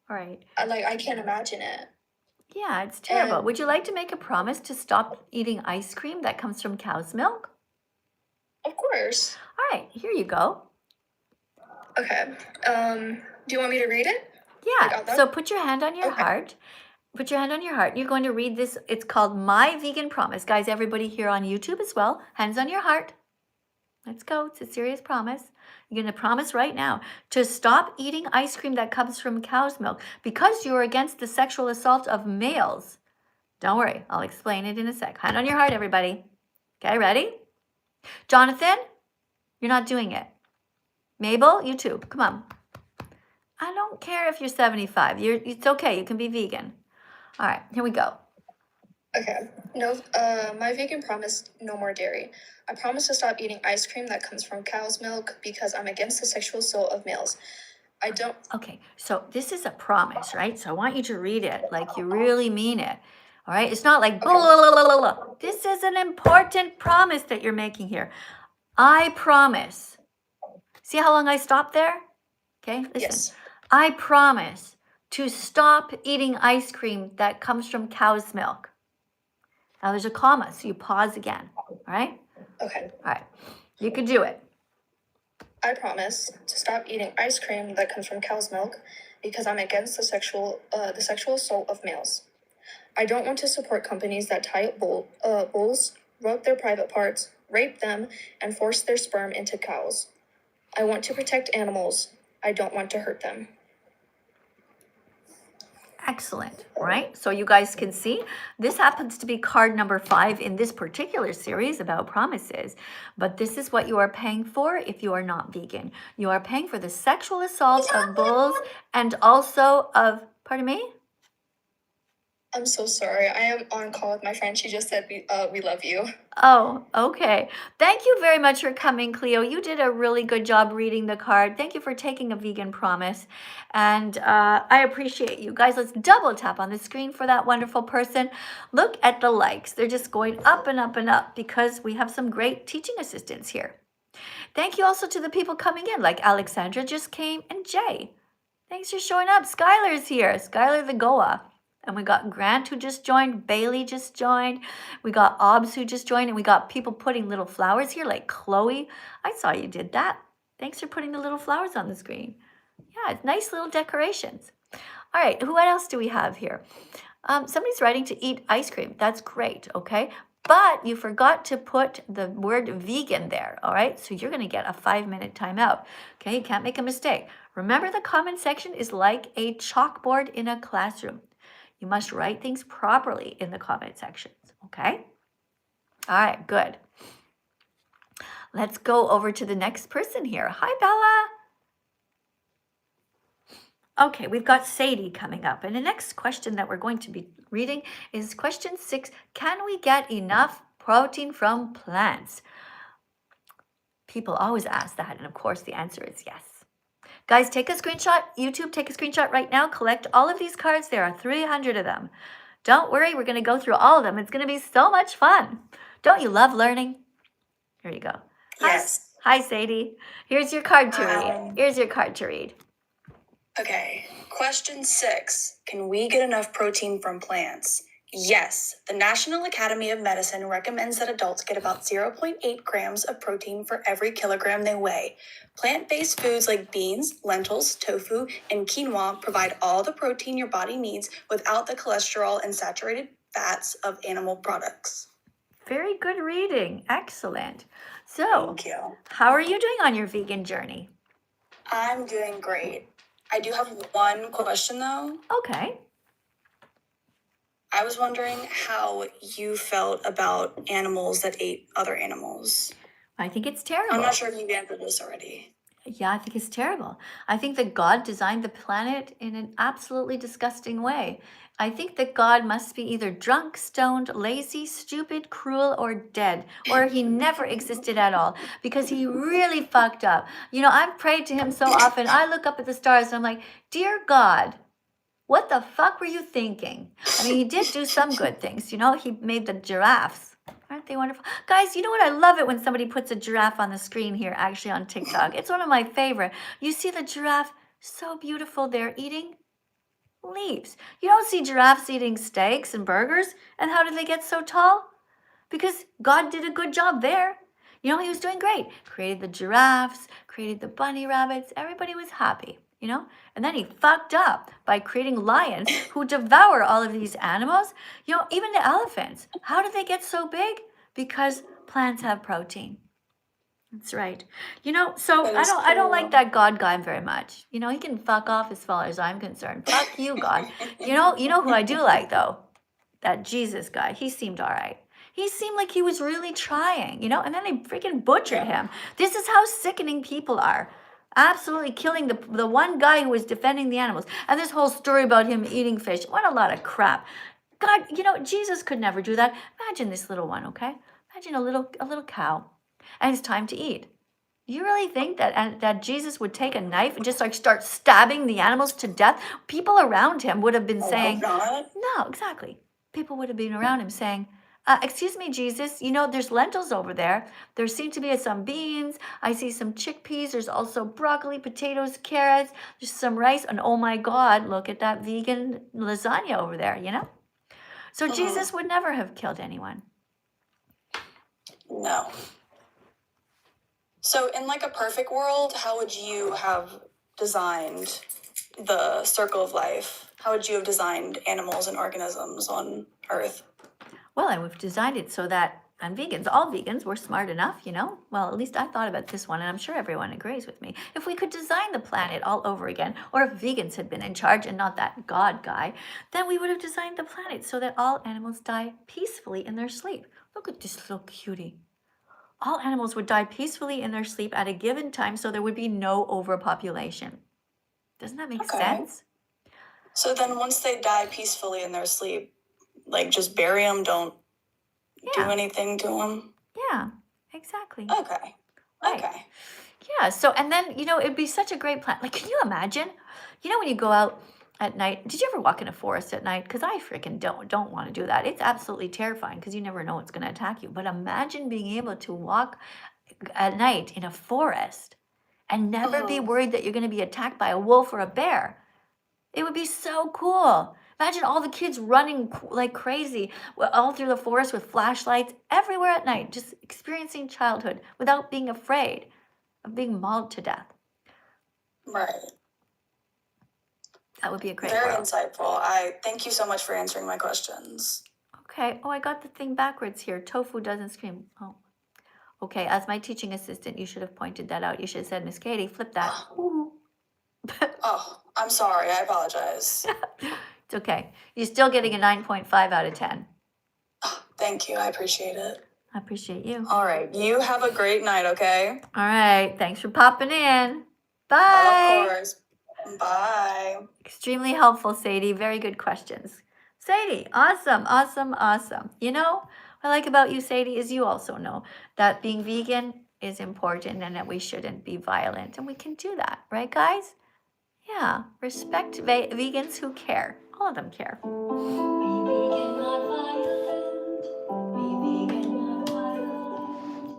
right. I can't imagine it. Yeah, it's terrible. Would you like to make a promise to stop eating ice cream that comes from cow's milk? Of course. All right, here you go. Okay. Do you want me to read it? Yeah. So put your hand on your heart. Put your hand on your heart. You're going to read this. It's called My Vegan Promise. Guys, everybody here on YouTube as well. Hands on your heart. Let's go. It's a serious promise. You're going to promise right now to stop eating ice cream that comes from cow's milk because you're against the sexual assault of males. Don't worry. I'll explain it in a sec. Hand on your heart, everybody. Okay, ready? Jonathan, you're not doing it. Mabel, you too. Come on. I don't care if you're 75. It's okay. You can be vegan. All right, here we go. Okay. No, my vegan promise, no more dairy. I promise to stop eating ice cream that comes from cow's milk because I'm against the sexual assault of males. I don't. Okay, so this is a promise, right? So I want you to read it like you really mean it. All right, it's not like blah, blah, blah, blah, blah. This is an important promise that you're making here. I promise. See how long I stopped there? Okay, listen. Yes. I promise to stop eating ice cream that comes from cow's milk. Now there's a comma, so you pause again. All right? Okay. All right. You can do it. I promise to stop eating ice cream that comes from cow's milk because I'm against the sexual assault of males. I don't want to support companies that tie up bulls, rub their private parts, rape them, and force their sperm into cows. I want to protect animals. I don't want to hurt them. Excellent, right? So you guys can see this happens to be card number 5 in this particular series about promises. But this is what you are paying for if you are not vegan. You are paying for the sexual assault of bulls and also of, pardon me? I'm so sorry. I am on call with my friend. She just said we love you. Oh, okay. Thank you very much for coming, Cleo. You did a really good job reading the card. Thank you for taking a vegan promise. And I appreciate you. Guys, let's double tap on the screen for that wonderful person. Look at the likes. They're just going up and up and up because we have some great teaching assistants here. Thank you also to the people coming in, like Alexandra just came and Jay. Thanks for showing up. Skylar's here. Skylar the Goa. And we got Grant who just joined, Bailey just joined, we got Obs who just joined, and we got people putting little flowers here like Chloe. I saw you did that. Thanks for putting the little flowers on the screen. Yeah, it's nice little decorations. All right, who else do we have here? Somebody's writing to eat ice cream. That's great, okay? But you forgot to put the word vegan there, all right? So you're gonna get a 5-minute timeout, okay? You can't make a mistake. Remember, the comment section is like a chalkboard in a classroom. You must write things properly in the comment sections, okay? All right, good. Let's go over to the next person here. Hi, Bella. Okay, we've got Sadie coming up. And the next question that we're going to be reading is question 6. Can we get enough protein from plants? People always ask that, and of course the answer is yes. Guys, take a screenshot. YouTube, take a screenshot right now. Collect all of these cards. There are 300 of them. Don't worry, we're going to go through all of them. It's going to be so much fun. Don't you love learning? Here you go. Yes. Hi, Sadie. Here's your card to read. Here's your card to read. Okay. Question 6. Can we get enough protein from plants? Yes. The National Academy of Medicine recommends that adults get about 0.8 grams of protein for every kilogram they weigh. Plant-based foods like beans, lentils, tofu, and quinoa provide all the protein your body needs without the cholesterol and saturated fats of animal products. Very good reading. Excellent. So, Thank you. how are you doing on your vegan journey? I'm doing great. I do have one question though. Okay. I was wondering how you felt about animals that ate other animals. I think it's terrible. I'm not sure if you've answered this already. Yeah, I think it's terrible. I think that God designed the planet in an absolutely disgusting way. I think that God must be either drunk, stoned, lazy, stupid, cruel, or dead, or he never existed at all because he really fucked up. You know, I've prayed to him so often. I look up at the stars and I'm like, dear God, what the fuck were you thinking? I mean, he did do some good things. You know, he made the giraffes. Aren't they wonderful? Guys, you know what? I love it when somebody puts a giraffe on the screen here, actually on TikTok. It's one of my favorite. You see the giraffe, so beautiful. They're eating leaves. You don't see giraffes eating steaks and burgers. And how did they get so tall? Because God did a good job there. You know, he was doing great. Created the giraffes, created the bunny rabbits. Everybody was happy. You know, and then he fucked up by creating lions who devour all of these animals. You know, even the elephants. How did they get so big? Because plants have protein. That's right. You know, so That I is don't like cool. that God guy very much. You know, he can fuck off as far as I'm concerned. Fuck you, God. You know who I do like though? That Jesus guy. He seemed all right. He seemed like he was really trying, you know, and then they freaking butchered him. This is how sickening people are. Absolutely killing the one guy who was defending the animals. And this whole story about him eating fish. What a lot of crap. God, you know, Jesus could never do that. Imagine this little one, okay? Imagine a little cow. And it's time to eat. You really think that Jesus would take a knife and just like start stabbing the animals to death? People around him would have been I saying, hope not. no, exactly. People would have been around him saying, excuse me, Jesus, you know, there's lentils over there. There seem to be some beans. I see some chickpeas. There's also broccoli, potatoes, carrots. There's some rice. And oh my God, look at that vegan lasagna over there, you know? So Jesus would never have killed anyone. No. So in like a perfect world, how would you have designed the circle of life? How would you have designed animals and organisms on Earth? Well, and we've designed it so that, and vegans, all vegans, we're smart enough, you know? Well, at least I thought about this one, and I'm sure everyone agrees with me. If we could design the planet all over again, or if vegans had been in charge and not that God guy, then we would have designed the planet so that all animals die peacefully in their sleep. Look at this little cutie. All animals would die peacefully in their sleep at a given time so there would be no overpopulation. Doesn't that make sense? So then once they die peacefully in their sleep, like just bury them, don't do Yeah. anything to them? Yeah, exactly. Okay. Right. Okay. Yeah, so, and then, you know, it'd be such a great plan. Like, can you imagine? You know, when you go out at night, did you ever walk in a forest at night? Because I freaking don't want to do that. It's absolutely terrifying because you never know what's going to attack you. But imagine being able to walk at night in a forest and never be worried that you're going to be attacked by a wolf or a bear. It would be so cool. Imagine all the kids running like crazy all through the forest with flashlights everywhere at night, just experiencing childhood without being afraid of being mauled to death. Right. That would be a great Very world. insightful. I thank you so much for answering my questions. Okay. Oh, I got the thing backwards here. Tofu doesn't scream. Oh. Okay. As my teaching assistant, you should have pointed that out. You should have said, Miss Katie, flip that. Ooh. Oh, I'm sorry. I apologize. It's okay. You're still getting a 9.5 out of 10. Thank you. I appreciate it. I appreciate you. All right. You have a great night, okay? All right. Thanks for popping in. Bye. Of course. Bye. Extremely helpful, Sadie. Very good questions. Sadie, awesome, awesome, awesome. You know, what I like about you, Sadie, is you also know that being vegan is important and that we shouldn't be violent. And we can do that, right, guys? Yeah, respect vegans who care. All of them care. Be vegan, not violent. Be vegan, not violent.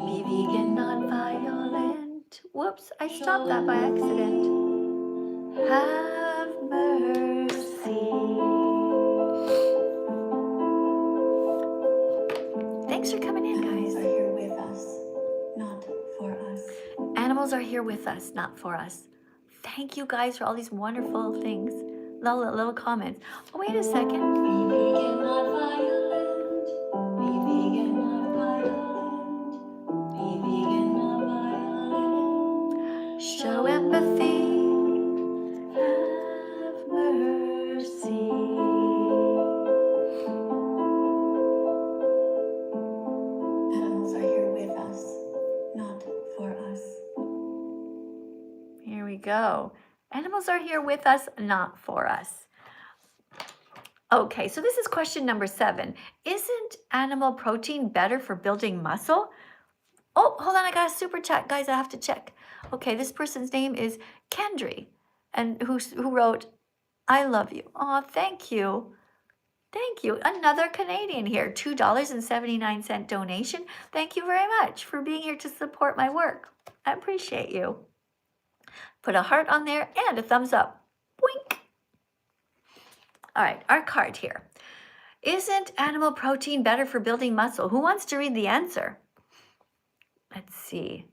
Be vegan, not violent. Whoops, I stopped that by accident. Have mercy. Thanks for coming in, Animals guys. are here with us, not for us. Animals are here with us, not for us. Thank you guys for all these wonderful things. Little comments. Oh, wait a second. Be vegan, not violent. Be vegan, not violent. Be vegan, not violent. Show empathy. Have mercy. Animals are here with us, not for us. Here we go. Animals are here with us, not for us. Okay, so this is question number 7. Isn't animal protein better for building muscle? Oh, hold on, I got a super chat. Guys, I have to check. Okay, this person's name is Kendry, and who wrote, I love you. Oh, thank you. Thank you. Another Canadian here, $2.79 donation. Thank you very much for being here to support my work. I appreciate you. Put a heart on there and a thumbs up. Boink. All right, our card here. Isn't animal protein better for building muscle? Who wants to read the answer? Let's see.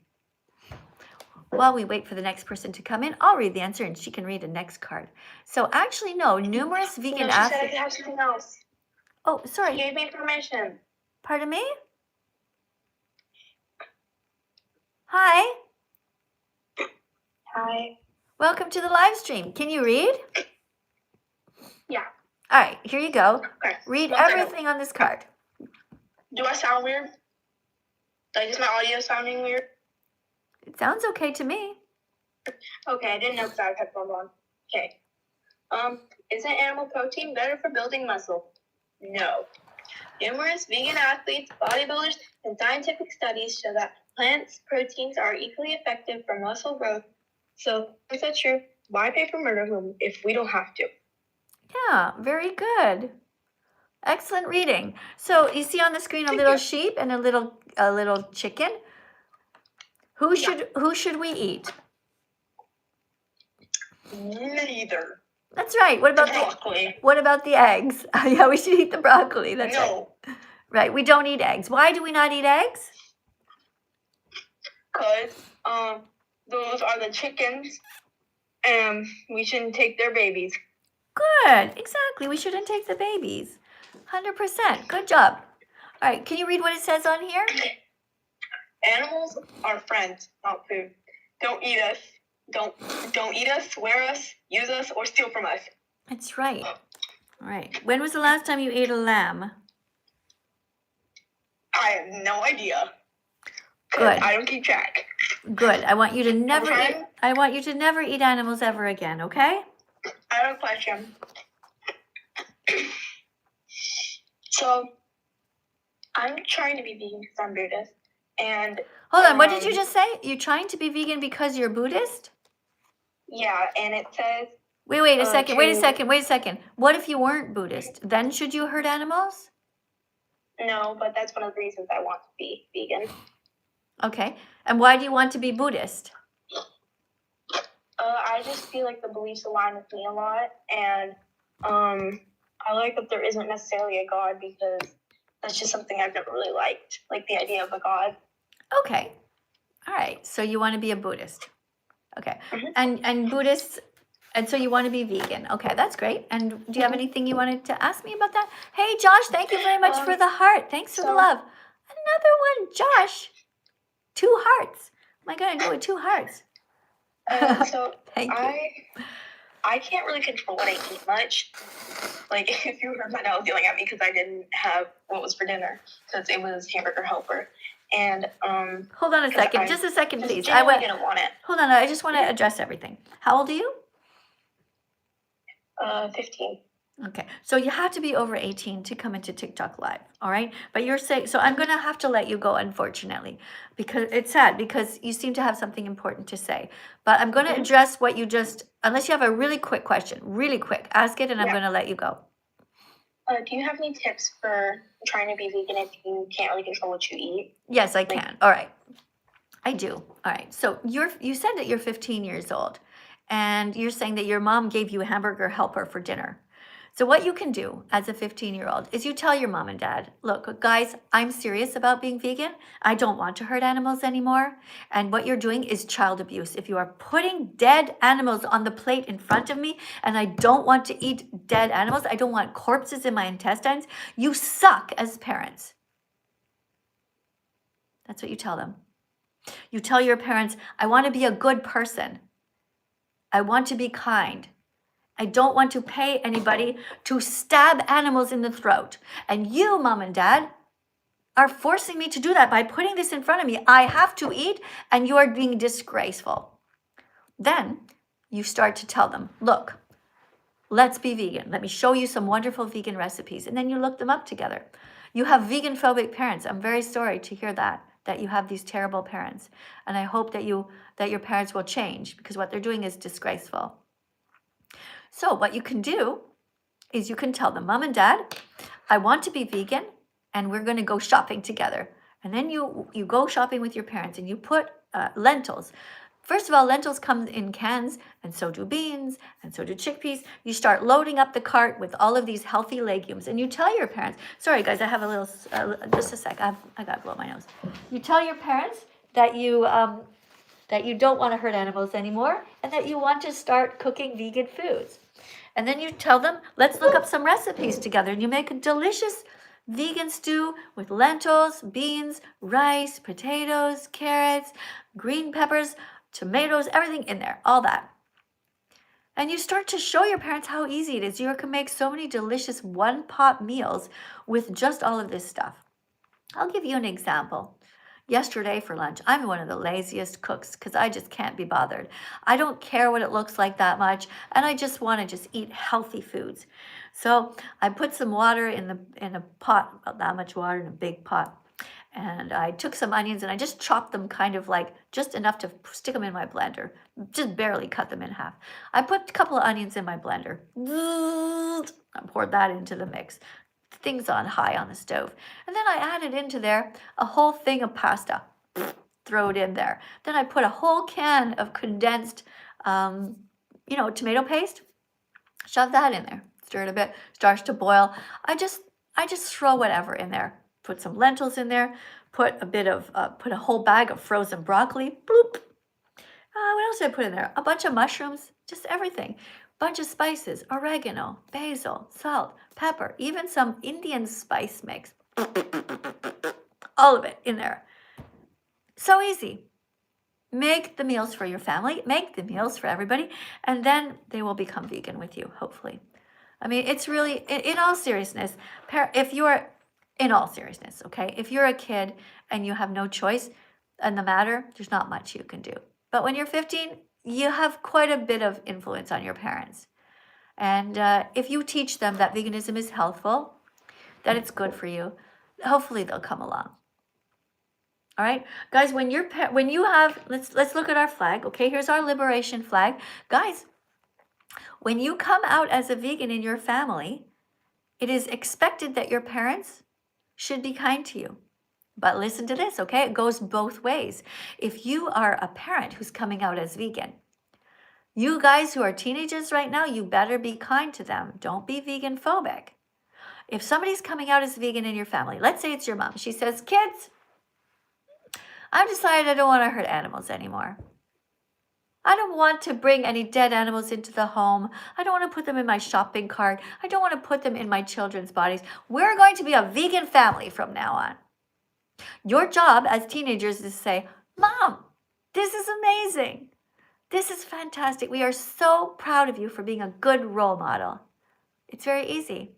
While we wait for the next person to come in, I'll read the answer and she can read the next card. So actually, no, numerous vegan No, she said I athletes. could have something else. Oh, She sorry. gave me permission. Pardon me? Hi. Hi. Welcome to the live stream. Can you read? Yeah. All right, here you go. Okay. Read One second. everything on this card. Do I sound weird? Like, is my audio sounding weird? It sounds okay to me. Okay, I didn't know because I had headphones on. Okay. Isn't animal protein better for building muscle? No. Numerous vegan athletes, bodybuilders, and scientific studies show that plants' proteins are equally effective for muscle growth. So, if that's true, why pay for murder room if we don't have to? Yeah, very good. Excellent reading. So you see on the screen a little sheep and a little chicken. Who should we eat? Neither. That's right. What about the eggs? Yeah, we should eat the broccoli. That's No. right. Right. We don't eat eggs. Why do we not eat eggs? Because those are the chickens, and we shouldn't take their babies. Good. Exactly. We shouldn't take the babies. 100%. Good job. All right. Can you read what it says on here? Animals are friends, not food. Don't eat us. Don't eat us, wear us, use us, or steal from us. That's right. All right. When was the last time you ate a lamb? I have no idea. Good. I don't keep track. Good. I want you to never eat. Okay. I want you to never eat animals ever again. Okay? I have a question. So, I'm trying to be vegan because I'm Buddhist, and Hold on. What did you just say? You're trying to be vegan because you're Buddhist? yeah, and it says Wait a second. Wait a to- second. Wait a second. What if you weren't Buddhist? Then should you hurt animals? no, but that's one of the reasons I want to be vegan. Okay. And why do you want to be Buddhist? I just feel like the beliefs align with me a lot, and I like that there isn't necessarily a God because that's just something I've never really liked, like the idea of a God. Okay. All right. So you want to be a Buddhist. Okay. Mhm. And Buddhists, and so you want to be vegan. Okay, that's great. And do you have anything you wanted to ask me about that? Hey, Josh, thank you very much for the heart. Thanks for the so- love. Another one, Josh. 2 hearts. What am I going to do with 2 hearts? So Thank you. I can't really control what I eat much. Like, if you heard my dad was yelling at me because I didn't have what was for dinner because it was hamburger helper. And Hold on a 'cause second. I Just a second, just please. genuinely didn't want it. Hold on. I just want to address everything. How old are you? 15. Okay, so you have to be over 18 to come into TikTok Live, all right? But you're saying, so I'm going to have to let you go, unfortunately, because it's sad because you seem to have something important to say. But I'm going to address what you just, unless you have a really quick question, really quick, ask it and I'm Yeah. going to let you go. Do you have any tips for trying to be vegan if you can't really control what you eat? Yes, I can. All right. I do. All right. So you said that you're 15 years old and you're saying that your mom gave you a hamburger helper for dinner. So what you can do as a 15-year-old is you tell your mom and dad, look, guys, I'm serious about being vegan. I don't want to hurt animals anymore. And what you're doing is child abuse. If you are putting dead animals on the plate in front of me and I don't want to eat dead animals, I don't want corpses in my intestines, you suck as parents. That's what you tell them. You tell your parents, I want to be a good person. I want to be kind. I don't want to pay anybody to stab animals in the throat. And you, mom and dad, are forcing me to do that by putting this in front of me. I have to eat, and you are being disgraceful. Then you start to tell them, look, let's be vegan. Let me show you some wonderful vegan recipes. And then you look them up together. You have vegan-phobic parents. I'm very sorry to hear that you have these terrible parents. And I hope that your parents will change because what they're doing is disgraceful. So what you can do is you can tell them, Mom and Dad, I want to be vegan and we're going to go shopping together. And then you go shopping with your parents and you put lentils. First of all, lentils come in cans and so do beans and so do chickpeas. You start loading up the cart with all of these healthy legumes and you tell your parents, sorry guys, I have a little, just a sec, I got to blow my nose. You tell your parents that you don't want to hurt animals anymore and that you want to start cooking vegan foods. And then you tell them, let's look up some recipes together and you make a delicious Vegan stew with lentils, beans, rice, potatoes, carrots, green peppers, tomatoes, everything in there, all that. And you start to show your parents how easy it is. You can make so many delicious one-pot meals with just all of this stuff. I'll give you an example. Yesterday for lunch, I'm one of the laziest cooks because I just can't be bothered. I don't care what it looks like that much, and I just want to just eat healthy foods. So I put some water in a pot, about that much water in a big pot, and I took some onions and I just chopped them kind of like just enough to stick them in my blender, just barely cut them in half. I put a couple of onions in my blender. I poured that into the mix. Things on high on the stove. And then I added into there a whole thing of pasta. Throw it in there. Then I put a whole can of condensed, tomato paste. Shove that in there. Stir it a bit. Starts to boil. I just throw whatever in there. Put some lentils in there. Put a whole bag of frozen broccoli. Bloop. What else did I put in there? A bunch of mushrooms. Just everything. Bunch of spices, oregano, basil, salt, pepper, even some Indian spice mix. All of it in there. So easy. Make the meals for your family, make the meals for everybody, and then they will become vegan with you, hopefully. I mean, it's really, in all seriousness, if you're a kid and you have no choice in the matter, there's not much you can do. But when you're 15, you have quite a bit of influence on your parents. And if you teach them that veganism is healthful, that it's good for you, hopefully they'll come along. All right, guys, when you have, let's look at our flag. Okay, here's our liberation flag. Guys, when you come out as a vegan in your family, it is expected that your parents should be kind to you. But listen to this, okay? It goes both ways. If you are a parent who's coming out as vegan, you guys who are teenagers right now, you better be kind to them. Don't be vegan phobic. If somebody's coming out as vegan in your family, let's say it's your mom. She says, kids, I've decided I don't want to hurt animals anymore. I don't want to bring any dead animals into the home. I don't want to put them in my shopping cart. I don't want to put them in my children's bodies. We're going to be a vegan family from now on. Your job as teenagers is to say, Mom, this is amazing. This is fantastic. We are so proud of you for being a good role model. It's very easy.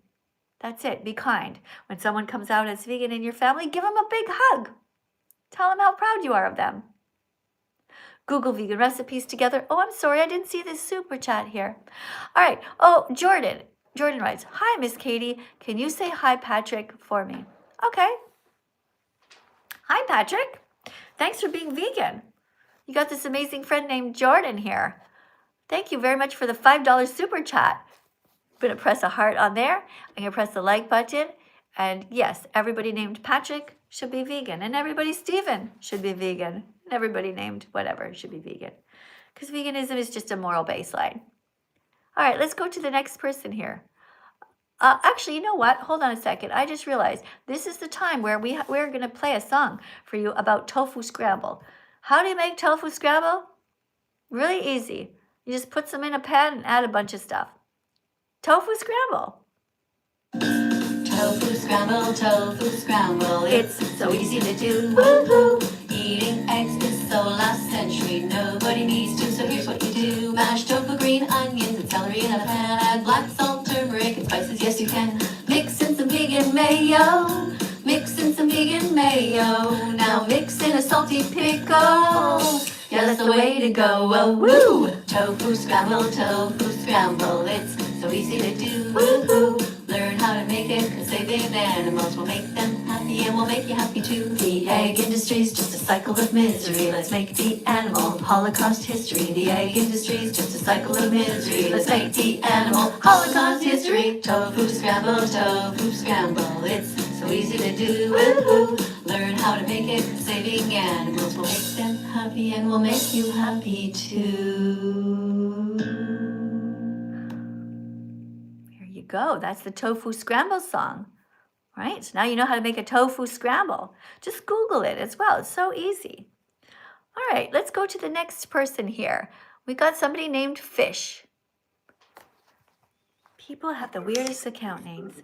That's it. Be kind. When someone comes out as vegan in your family, give them a big hug. Tell them how proud you are of them. Google vegan recipes together. Oh, I'm sorry, I didn't see this super chat here. All right. Oh, Jordan. Jordan writes, hi, Miss Katie. Can you say hi, Patrick, for me? Okay. Hi, Patrick. Thanks for being vegan. You got this amazing friend named Jordan here. Thank you very much for the $5 super chat. I'm going to press a heart on there. I'm going to press the like button. And yes, everybody named Patrick should be vegan. And everybody Steven should be vegan. And everybody named whatever should be vegan. Because veganism is just a moral baseline. All right, let's go to the next person here. Actually, you know what? Hold on a second. I just realized this is the time where we're going to play a song for you about tofu scramble. How do you make tofu scramble? Really easy. You just put some in a pan and add a bunch of stuff. Tofu scramble. Tofu scramble, it's so easy to do. Woo-hoo. Eating eggs is so last century, nobody needs to, so here's what you do. Mash tofu, green onions, and celery in a pan. Add black salt, turmeric, and spices, yes you can. Mix in some vegan mayo. Mix in some vegan mayo. Now mix in a salty pickle. Yeah, that's the way to go. Oh, woo! Tofu scramble, it's so easy to do. Woo-hoo. Learn how to make it, cause saving the animals will make them happy and will make you happy too. The egg industry's just a cycle of misery. Let's make the animal Holocaust history. The egg industry's just a cycle of misery. Let's make the animal Holocaust history. Tofu scramble, it's so easy to do. Woo-hoo. Learn how to make it, cause saving animals will make them happy and will make you happy too. Go. That's the tofu scramble song, right? So now you know how to make a tofu scramble. Just Google it as well. It's so easy. All right, let's go to the next person here. We got somebody named Fish. People have the weirdest account names.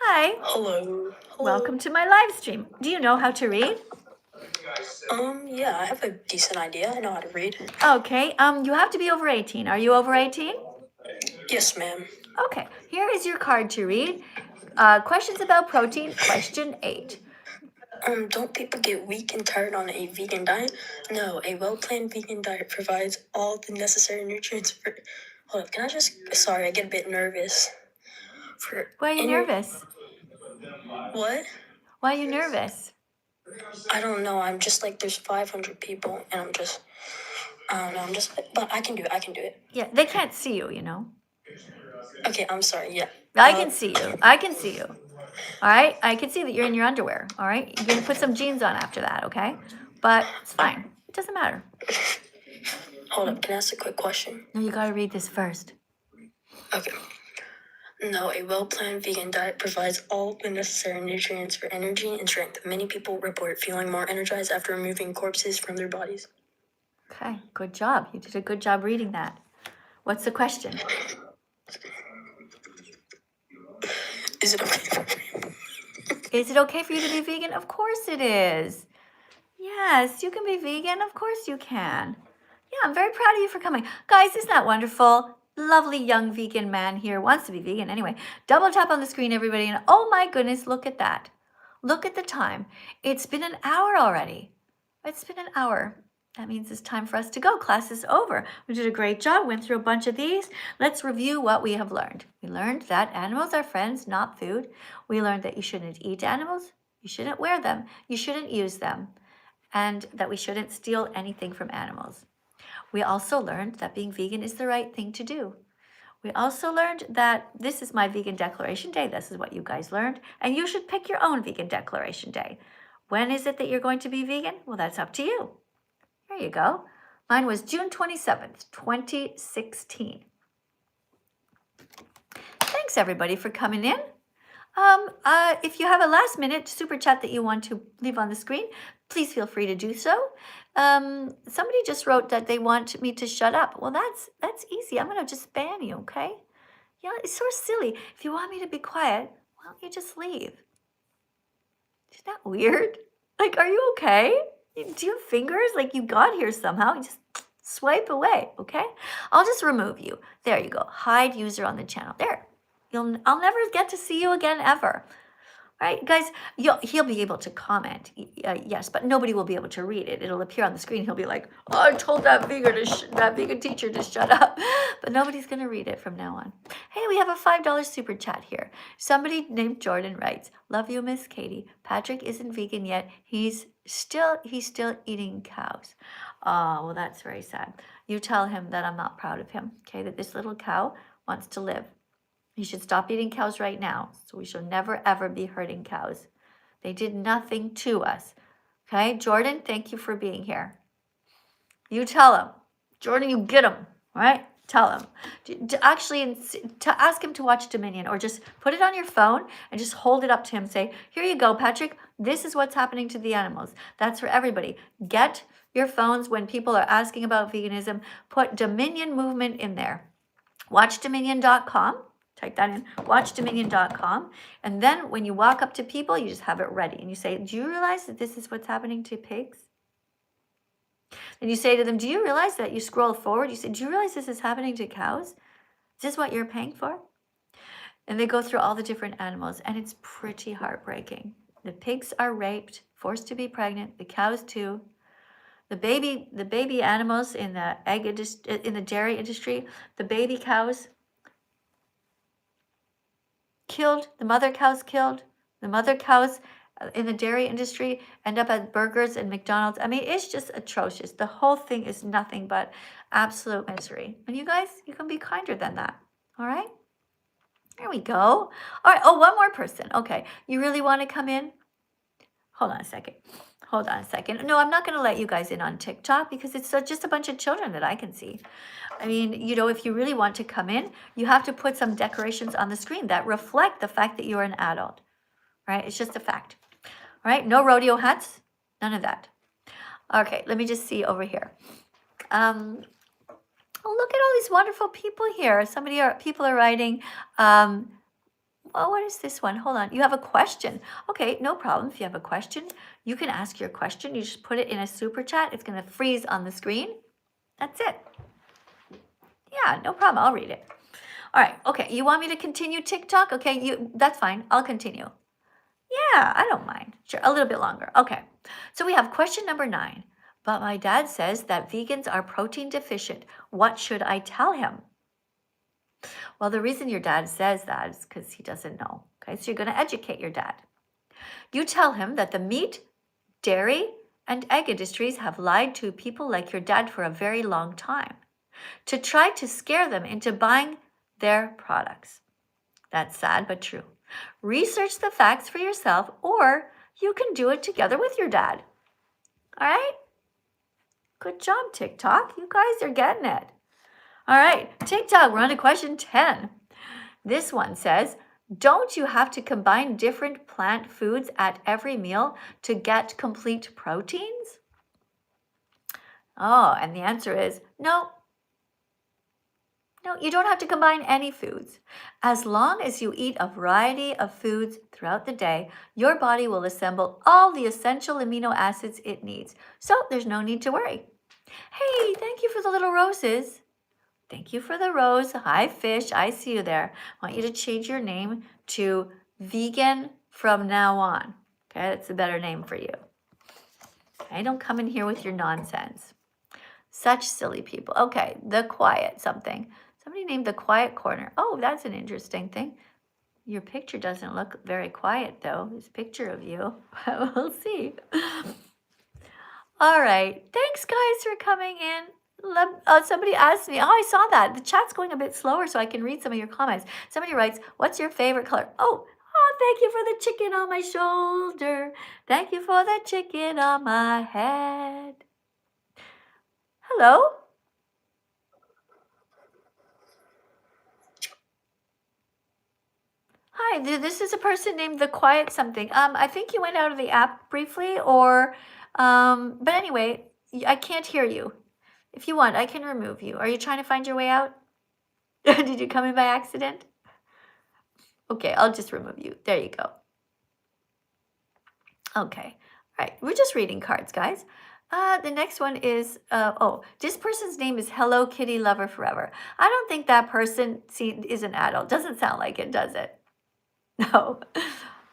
Hi. Hello. Welcome to my live stream. Do you know how to read? Yeah, I have a decent idea. I know how to read. Okay. You have to be over 18. Are you over 18? Yes, ma'am. Okay. Here is your card to read. Questions about protein, question 8. Don't people get weak and tired on a vegan diet? No, a well-planned vegan diet provides all the necessary nutrients for... Hold up, can I just... Sorry, I get a bit nervous. Why are you nervous? What? Why are you nervous? I don't know, I'm just like, there's 500 people, and I'm just... I don't know, I'm just... But I can do it. Yeah, they can't see you, you know. Okay, I'm sorry, yeah. I can see you. All right? I can see that you're in your underwear. All right? You're going to put some jeans on after that, okay? But it's fine. It doesn't matter. Hold up, can I ask a quick question? No, you got to read this first. Okay. No, a well-planned vegan diet provides all the necessary nutrients for energy and strength. Many people report feeling more energized after removing corpses from their bodies. Okay, good job. You did a good job reading that. What's the question? Is it okay? Is it okay for you to be vegan? Of course it is. Yes, you can be vegan. Of course you can. Yeah, I'm very proud of you for coming. Guys, isn't that wonderful? Lovely young vegan man here wants to be vegan anyway. Double tap on the screen, everybody. And oh my goodness, look at that. Look at the time. It's been an hour already. It's been an hour. That means it's time for us to go. Class is over. We did a great job. Went through a bunch of these. Let's review what we have learned. We learned that animals are friends, not food. We learned that you shouldn't eat animals. You shouldn't wear them. You shouldn't use them. And that we shouldn't steal anything from animals. We also learned that being vegan is the right thing to do. We also learned that this is my vegan declaration day. This is what you guys learned. And you should pick your own vegan declaration day. When is it that you're going to be vegan? Well, that's up to you. There you go. Mine was June 27th, 2016. Thanks, everybody, for coming in. If you have a last minute super chat that you want to leave on the screen, please feel free to do so. Somebody just wrote that they want me to shut up. Well, that's easy. I'm going to just ban you, okay? Yeah, it's so silly. If you want me to be quiet, why don't you just leave? Isn't that weird? Like, are you okay? Do you have fingers? Like, you got here somehow. You just swipe away, okay? I'll just remove you. There you go. Hide user on the channel. There. I'll never get to see you again ever. All right, guys, he'll be able to comment, yes, but nobody will be able to read it. It'll appear on the screen. He'll be like, oh, I told that vegan teacher to shut up. But nobody's going to read it from now on. Hey, we have a $5 super chat here. Somebody named Jordan writes, love you, Miss Katie. Patrick isn't vegan yet. He's still eating cows. Oh, well, that's very sad. You tell him that I'm not proud of him, okay, that this little cow wants to live. You should stop eating cows right now. So we shall never, ever be hurting cows. They did nothing to us. Okay, Jordan, thank you for being here. You tell him. Jordan, you get him. All right? Tell him. To ask him to watch Dominion, or just put it on your phone and just hold it up to him. Say, here you go, Patrick. This is what's happening to the animals. That's for everybody. Get your phones when people are asking about veganism. Put Dominion movement in there. WatchDominion.com. Type that in, watchdominion.com. And then when you walk up to people, you just have it ready. And you say, do you realize that this is what's happening to pigs? And you say to them, do you realize that you scroll forward? You say, do you realize this is happening to cows? Is this what you're paying for? And they go through all the different animals, and it's pretty heartbreaking. The pigs are raped, forced to be pregnant, the cows too. The baby animals in the dairy industry, the baby cows killed, the mother cows killed, the mother cows in the dairy industry end up at burgers and McDonald's. I mean, it's just atrocious. The whole thing is nothing but absolute misery. And you guys, you can be kinder than that. All right? There we go. All right. Oh, one more person. Okay. You really want to come in? Hold on a second. No, I'm not going to let you guys in on TikTok because it's just a bunch of children that I can see. I mean, you know, if you really want to come in, you have to put some decorations on the screen that reflect the fact that you're an adult, right? It's just a fact, all right? No rodeo hats, none of that. Okay, let me just see over here. Oh, look at all these wonderful people here. People are writing, Oh, what is this one? Hold on. You have a question. Okay, no problem. If you have a question, you can ask your question. You just put it in a super chat. It's going to freeze on the screen. That's it. Yeah, no problem. I'll read it. All right. Okay. You want me to continue TikTok? Okay. That's fine. I'll continue. Yeah, I don't mind. Sure. A little bit longer. Okay. So we have question number 9. But my dad says that vegans are protein deficient. What should I tell him? Well, the reason your dad says that is because he doesn't know. Okay. So you're going to educate your dad. You tell him that the meat, dairy, and egg industries have lied to people like your dad for a very long time to try to scare them into buying their products. That's sad but true. Research the facts for yourself, or you can do it together with your dad. All right? Good job, TikTok. You guys are getting it. All right, TikTok, we're on to question 10. This one says, don't you have to combine different plant foods at every meal to get complete proteins? Oh, and the answer is no. No, you don't have to combine any foods. As long as you eat a variety of foods throughout the day, your body will assemble all the essential amino acids it needs. So there's no need to worry. Hey, thank you for the little roses. Thank you for the rose. Hi, fish. I see you there. I want you to change your name to vegan from now on. Okay, that's a better name for you. Okay, don't come in here with your nonsense. Such silly people. Okay, the quiet something. Somebody named the quiet corner. Oh, that's an interesting thing. Your picture doesn't look very quiet, though. This picture of you. We'll see. All right. Thanks, guys, for coming in. Somebody asked me. Oh, I saw that. The chat's going a bit slower, so I can read some of your comments. Somebody writes, what's your favorite color? Oh, thank you for the chicken on my shoulder. Thank you for the chicken on my head. Hello? Hi, this is a person named The Quiet something. I think you went out of the app briefly, or, but anyway, I can't hear you. If you want, I can remove you. Are you trying to find your way out? Did you come in by accident? Okay, I'll just remove you. There you go. Okay, all right. We're just reading cards, guys. The next one is, this person's name is Hello Kitty Lover Forever. I don't think that person is an adult. Doesn't sound like it, does it? No.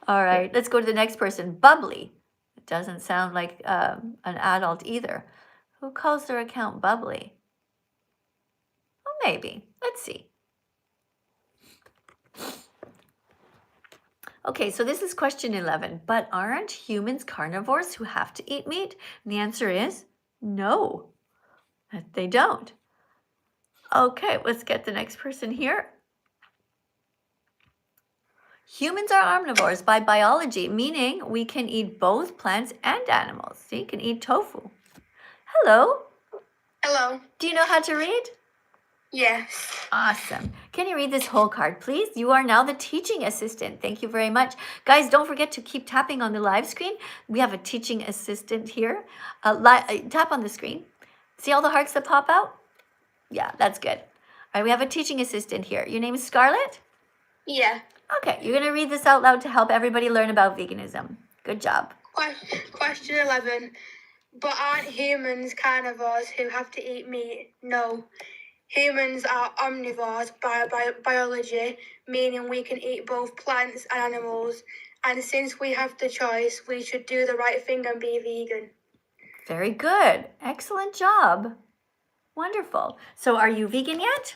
All right, let's go to the next person. Bubbly. It doesn't sound like an adult either. Who calls their account Bubbly? Well, maybe. Let's see. Okay, so this is question 11. But aren't humans carnivores who have to eat meat? And the answer is no, they don't. Okay, let's get the next person here. Humans are omnivores by biology, meaning we can eat both plants and animals. So you can eat tofu. Hello. Hello. Do you know how to read? Yes. Awesome. Can you read this whole card, please? You are now the teaching assistant. Thank you very much. Guys, don't forget to keep tapping on the live screen. We have a teaching assistant here. Tap on the screen. See all the hearts that pop out? Yeah, that's good. All right, we have a teaching assistant here. Your name is Scarlet? Yeah. Okay, you're going to read this out loud to help everybody learn about veganism. Good job. Question 11. But aren't humans carnivores who have to eat meat? No. Humans are omnivores by biology, meaning we can eat both plants and animals. And since we have the choice, we should do the right thing and be vegan. Very good. Excellent job. Wonderful. So are you vegan yet?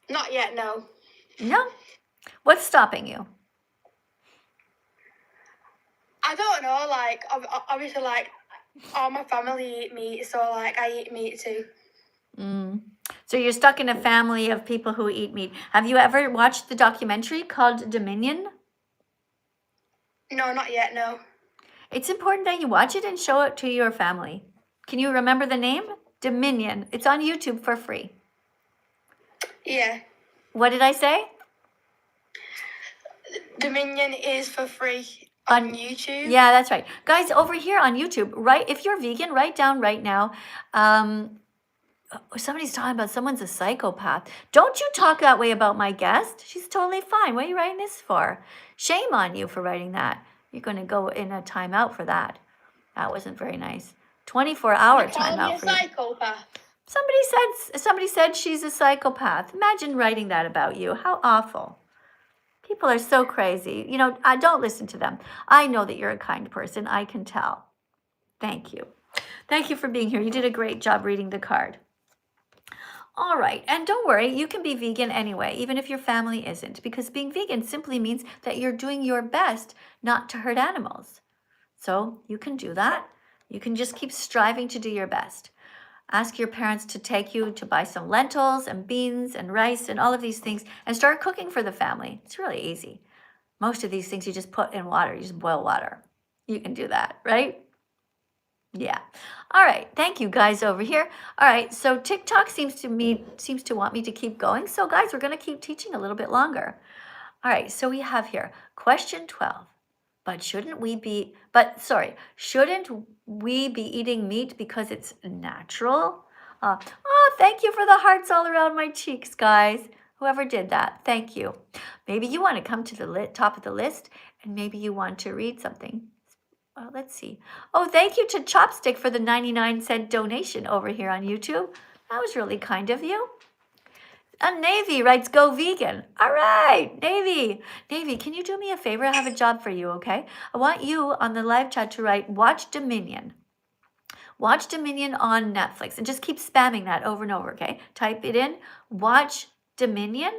Not yet, no. No? What's stopping you? I don't know, like, obviously, like, all my family eat meat, so, like, I eat meat too. So you're stuck in a family of people who eat meat. Have you ever watched the documentary called Dominion? No, not yet, no. It's important that you watch it and show it to your family. Can you remember the name? Dominion. It's on YouTube for free. Yeah. What did I say? Dominion is for free on YouTube. Yeah, that's right. Guys, over here on YouTube, if you're vegan, write down right now, Somebody's talking about someone's a psychopath. Don't you talk that way about my guest. She's totally fine. What are you writing this for? Shame on you for writing that. You're going to go in a timeout for that. That wasn't very nice. 24-hour timeout for you. Psychopath. Somebody said she's a psychopath. Imagine writing that about you. How awful. People are so crazy. You know, I don't listen to them. I know that you're a kind person. I can tell. Thank you. Thank you for being here. You did a great job reading the card. All right, and don't worry, you can be vegan anyway, even if your family isn't, because being vegan simply means that you're doing your best not to hurt animals. So you can do that. You can just keep striving to do your best. Ask your parents to take you to buy some lentils and beans and rice and all of these things and start cooking for the family. It's really easy. Most of these things you just put in water, you just boil water. You can do that, right? Yeah. All right. Thank you guys over here. All right. So TikTok seems to want me to keep going. So guys, we're going to keep teaching a little bit longer. All right. So we have here question 12. Shouldn't we be eating meat because it's natural? Thank you for the hearts all around my cheeks, guys. Whoever did that, thank you. Maybe you want to come to the top of the list and maybe you want to read something. Let's see. Oh, thank you to Chopstick for the 99-cent donation over here on YouTube. That was really kind of you. And Navy writes, go vegan. All right, Navy. Navy, can you do me a favor? I have a job for you, okay? I want you on the live chat to write Watch Dominion. Watch Dominion on Netflix. And just keep spamming that over and over, okay? Type it in, Watch Dominion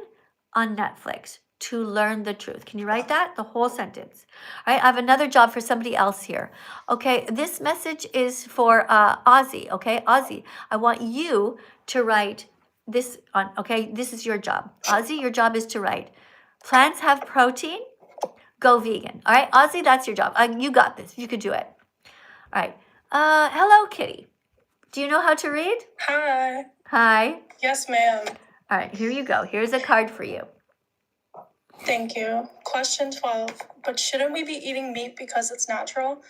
on Netflix. To learn the truth. Can you write that? The whole sentence. All right, I have another job for somebody else here. Okay, this message is for Ozzy, okay? Ozzy, I want you to write this on, okay? This is your job. Ozzy, your job is to write, plants have protein, go vegan. All right, Ozzy, that's your job. You got this. You could do it. All right. Hello, Kitty. Do you know how to read? Hi. Hi. Yes, ma'am. All right, here you go. Here's a card for you. Thank you. Question 12. But shouldn't we be eating meat because it's natural?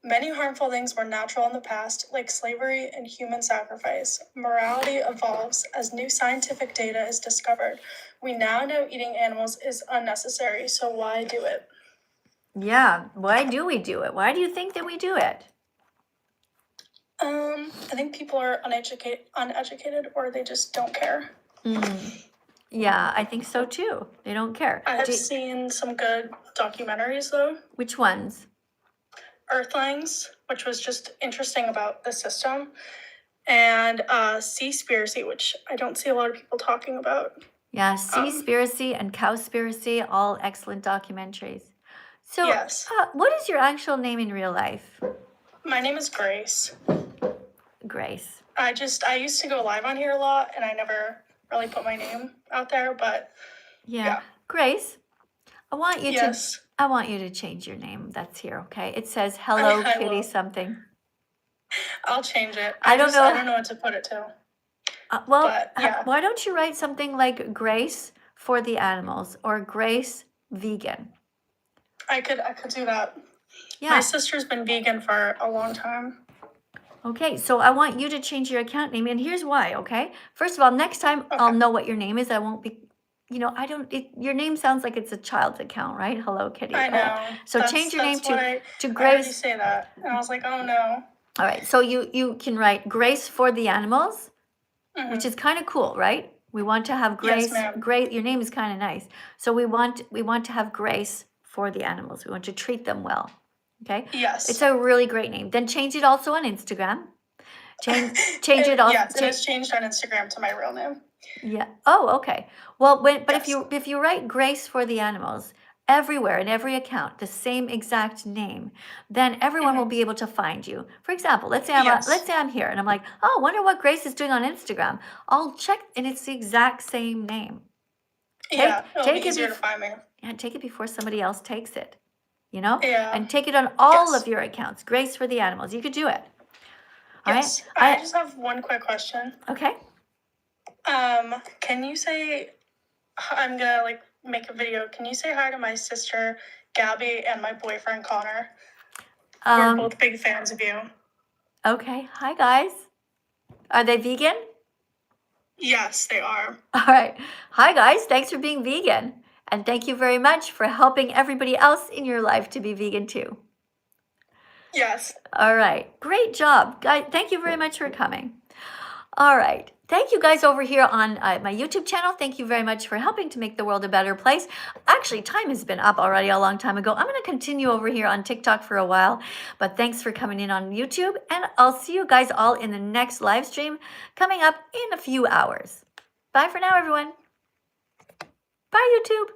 Many harmful things were natural in the past, like slavery and human sacrifice. Morality evolves as new scientific data is discovered. We now know eating animals is unnecessary, so why do it? Yeah, why do we do it? Why do you think that we do it? I think people are uneducated, or they just don't care. Yeah, I think so too. They don't care. I have seen some good documentaries though. Which ones? Earthlings, which was just interesting about the system, and Seaspiracy, which I don't see a lot of people talking about. Yeah, Seaspiracy and Cowspiracy, all excellent documentaries. So, yes. What is your actual name in real life? My name is Grace. Grace. I used to go live on here a lot, and I never really put my name out there, but yeah. Grace, I want you yes. I want you to change your name. That's here, okay? It says Hello Kitty something. I'll change it. I don't know. I don't know what to put it to. Why don't you write something like Grace for the animals or Grace vegan? I could do that. Yeah. My sister's been vegan for a long time. Okay, so I want you to change your account name, and here's why, okay? First of all, next time I'll know what your name is. I won't be, your name sounds like it's a child's account, right? Hello Kitty. I know. So change your name to Grace. I heard you say that, and I was like, oh no. All right, so you can write Grace for the animals, which is kind of cool, right? We want to have Grace. Yes, ma'am. Grace, your name is kind of nice. So we want to have Grace for the animals. We want to treat them well. Okay? Yes. It's a really great name. Then change it also on Instagram. Change it also. Yes, it is changed on Instagram to my real name. Yeah. Oh, okay. Well, if you write Grace for the animals everywhere in every account, the same exact name, then everyone will be able to find you. For example, let's say I'm here and I'm like, oh, wonder what Grace is doing on Instagram. I'll check, and it's the exact same name. It'll be easier to find me. Yeah, take it before somebody else takes it. Yeah. And take it on all of your accounts. Grace for the animals. You could do it. Yes. All right? I just have one quick question. Okay. Can you say, I'm gonna make a video. Can you say hi to my sister Gabby and my boyfriend Connor? We're both big fans of you. Okay. Hi guys. Are they vegan? Yes, they are. All right. Hi, guys. Thanks for being vegan. And thank you very much for helping everybody else in your life to be vegan too. Yes. All right. Great job. Guys, thank you very much for coming. All right. Thank you guys over here on my YouTube channel. Thank you very much for helping to make the world a better place. Actually, time has been up already a long time ago. I'm going to continue over here on TikTok for a while, but thanks for coming in on YouTube, and I'll see you guys all in the next live stream coming up in a few hours. Bye for now, everyone. Bye, YouTube.